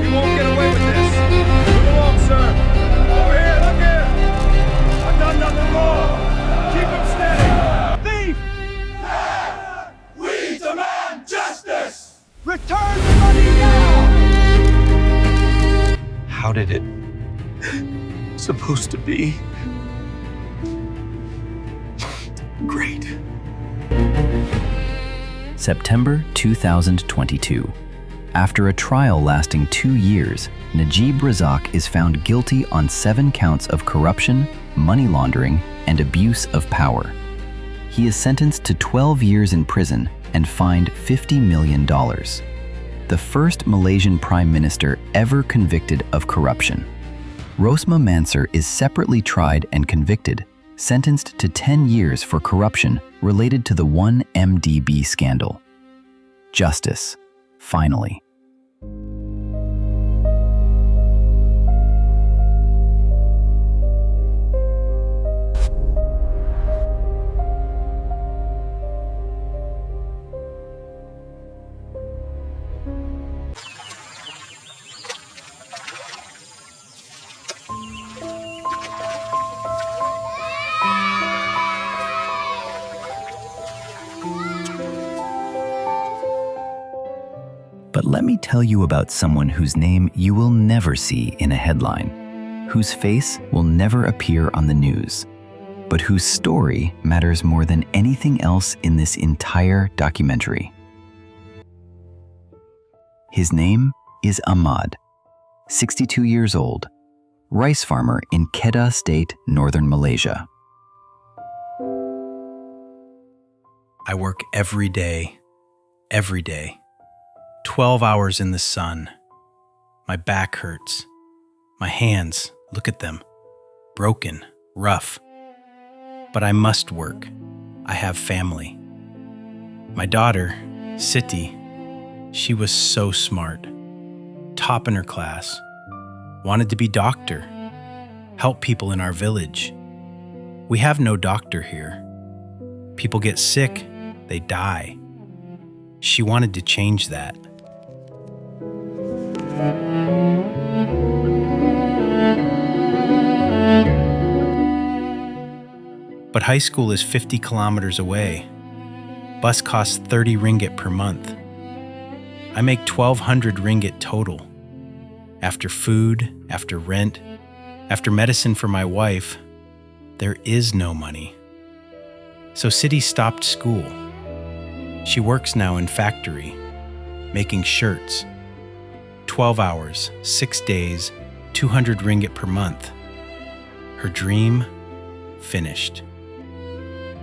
You won't get away with this. Move along, sir! Over here, look here! I've done nothing wrong! Keep him steady! Thief! We demand justice! Return the money now! How did it supposed to be? Great. September 2022. After a trial lasting 2 years, Najib Razak is found guilty on 7 counts of corruption, money laundering, and abuse of power. He is sentenced to 12 years in prison and fined $50 million. The first Malaysian Prime Minister ever convicted of corruption. Rosmah Mansor is separately tried and convicted, sentenced to 10 years for corruption related to the 1MDB scandal. Justice, finally. But let me tell you about someone whose name you will never see in a headline, whose face will never appear on the news, but whose story matters more than anything else in this entire documentary. His name is Ahmad, 62 years old, rice farmer in Kedah State, northern Malaysia. I work every day. 12 hours in the sun. My back hurts. My hands, look at them. Broken, rough. But I must work. I have family. My daughter, Siti, she was so smart. Top in her class. Wanted to be doctor. help people in our village. We have no doctor here. People get sick, they die. She wanted to change that. But high school is 50 kilometers away. Bus costs 30 ringgit per month. I make 1,200 ringgit total. After food, after rent, after medicine for my wife, there is no money. So City stopped school. She works now in factory, making shirts. 12 hours, 6 days, 200 ringgit per month. Her dream, finished.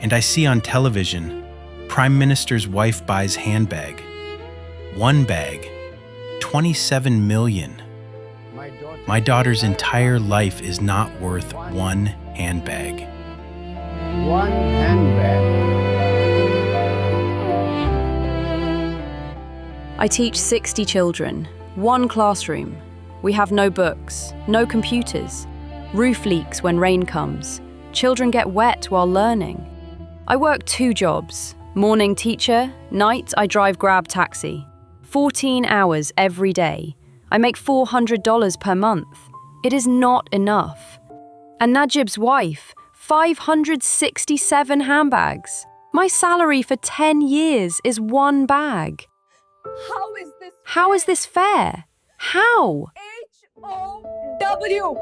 And I see on television, Prime Minister's wife buys handbag. One bag, 27 million. My daughter's entire life is not worth one handbag. One handbag. I teach 60 children, one classroom. We have no books, no computers. Roof leaks when rain comes. Children get wet while learning. I work 2 jobs. Morning teacher, night I drive Grab taxi. 14 hours every day. I make $400 per month. It is not enough. And Najib's wife, 567 handbags. My salary for 10 years is 1 bag. How is this fair? How? H-O-W.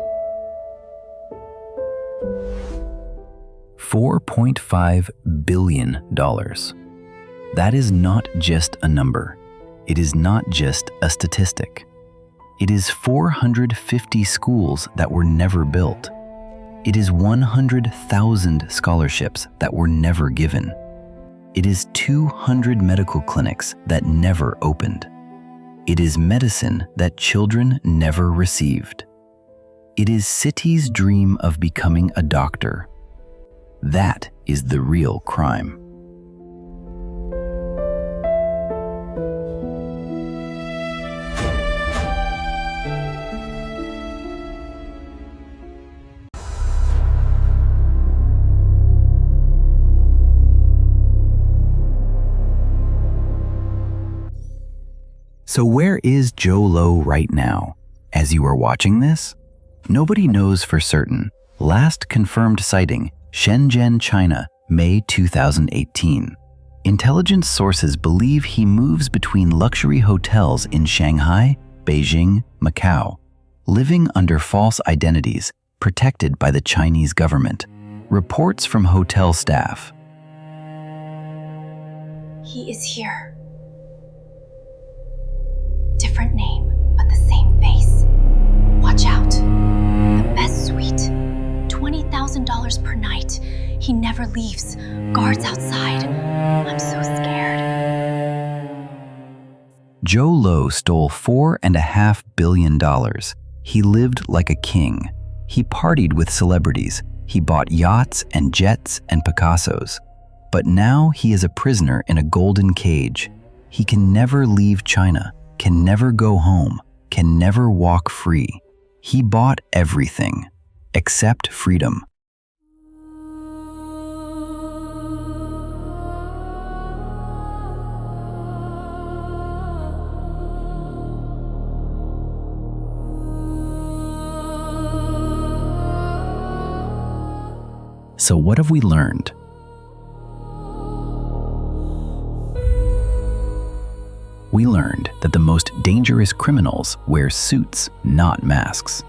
$4.5 billion. That is not just a number. It is not just a statistic. It is 450 schools that were never built. It is 100,000 scholarships that were never given. It is 200 medical clinics that never opened. It is medicine that children never received. It is City's dream of becoming a doctor. That is the real crime. So where is Jho Low right now? As you are watching this? Nobody knows for certain. Last confirmed sighting, Shenzhen, China, May 2018. Intelligence sources believe he moves between luxury hotels in Shanghai, Beijing, Macau, living under false identities, protected by the Chinese government. Reports from hotel staff. He is here. Different name, but the same face. Watch out. The best suite. $20,000 per night. He never leaves. Guards outside. I'm so scared. Jho Low stole $4.5 billion. He lived like a king. He partied with celebrities. He bought yachts and jets and Picassos. But now he is a prisoner in a golden cage. He can never leave China, can never go home, can never walk free. He bought everything, except freedom. So what have we learned? We learned that the most dangerous criminals wear suits, not masks.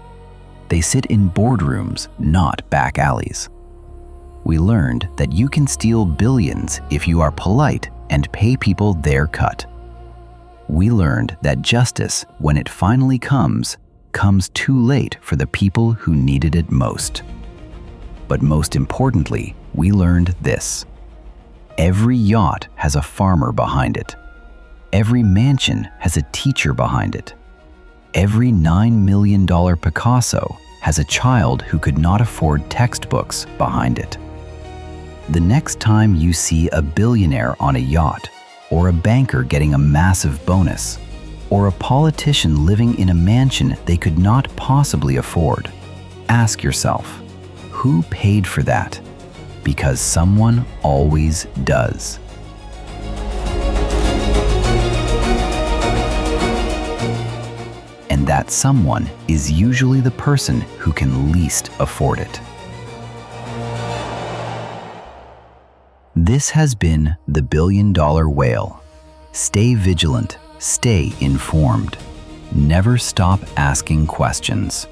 They sit in boardrooms, not back alleys. We learned that you can steal billions if you are polite and pay people their cut. We learned that justice, when it finally comes too late for the people who needed it most. But most importantly, we learned this. Every yacht has a farmer behind it. Every mansion has a teacher behind it. Every $9 million Picasso has a child who could not afford textbooks behind it. The next time you see a billionaire on a yacht, or a banker getting a massive bonus, or a politician living in a mansion they could not possibly afford, ask yourself, who paid for that? Because someone always does. And that someone is usually the person who can least afford it. This has been the Billion-Dollar Whale. Stay vigilant, stay informed. Never stop asking questions.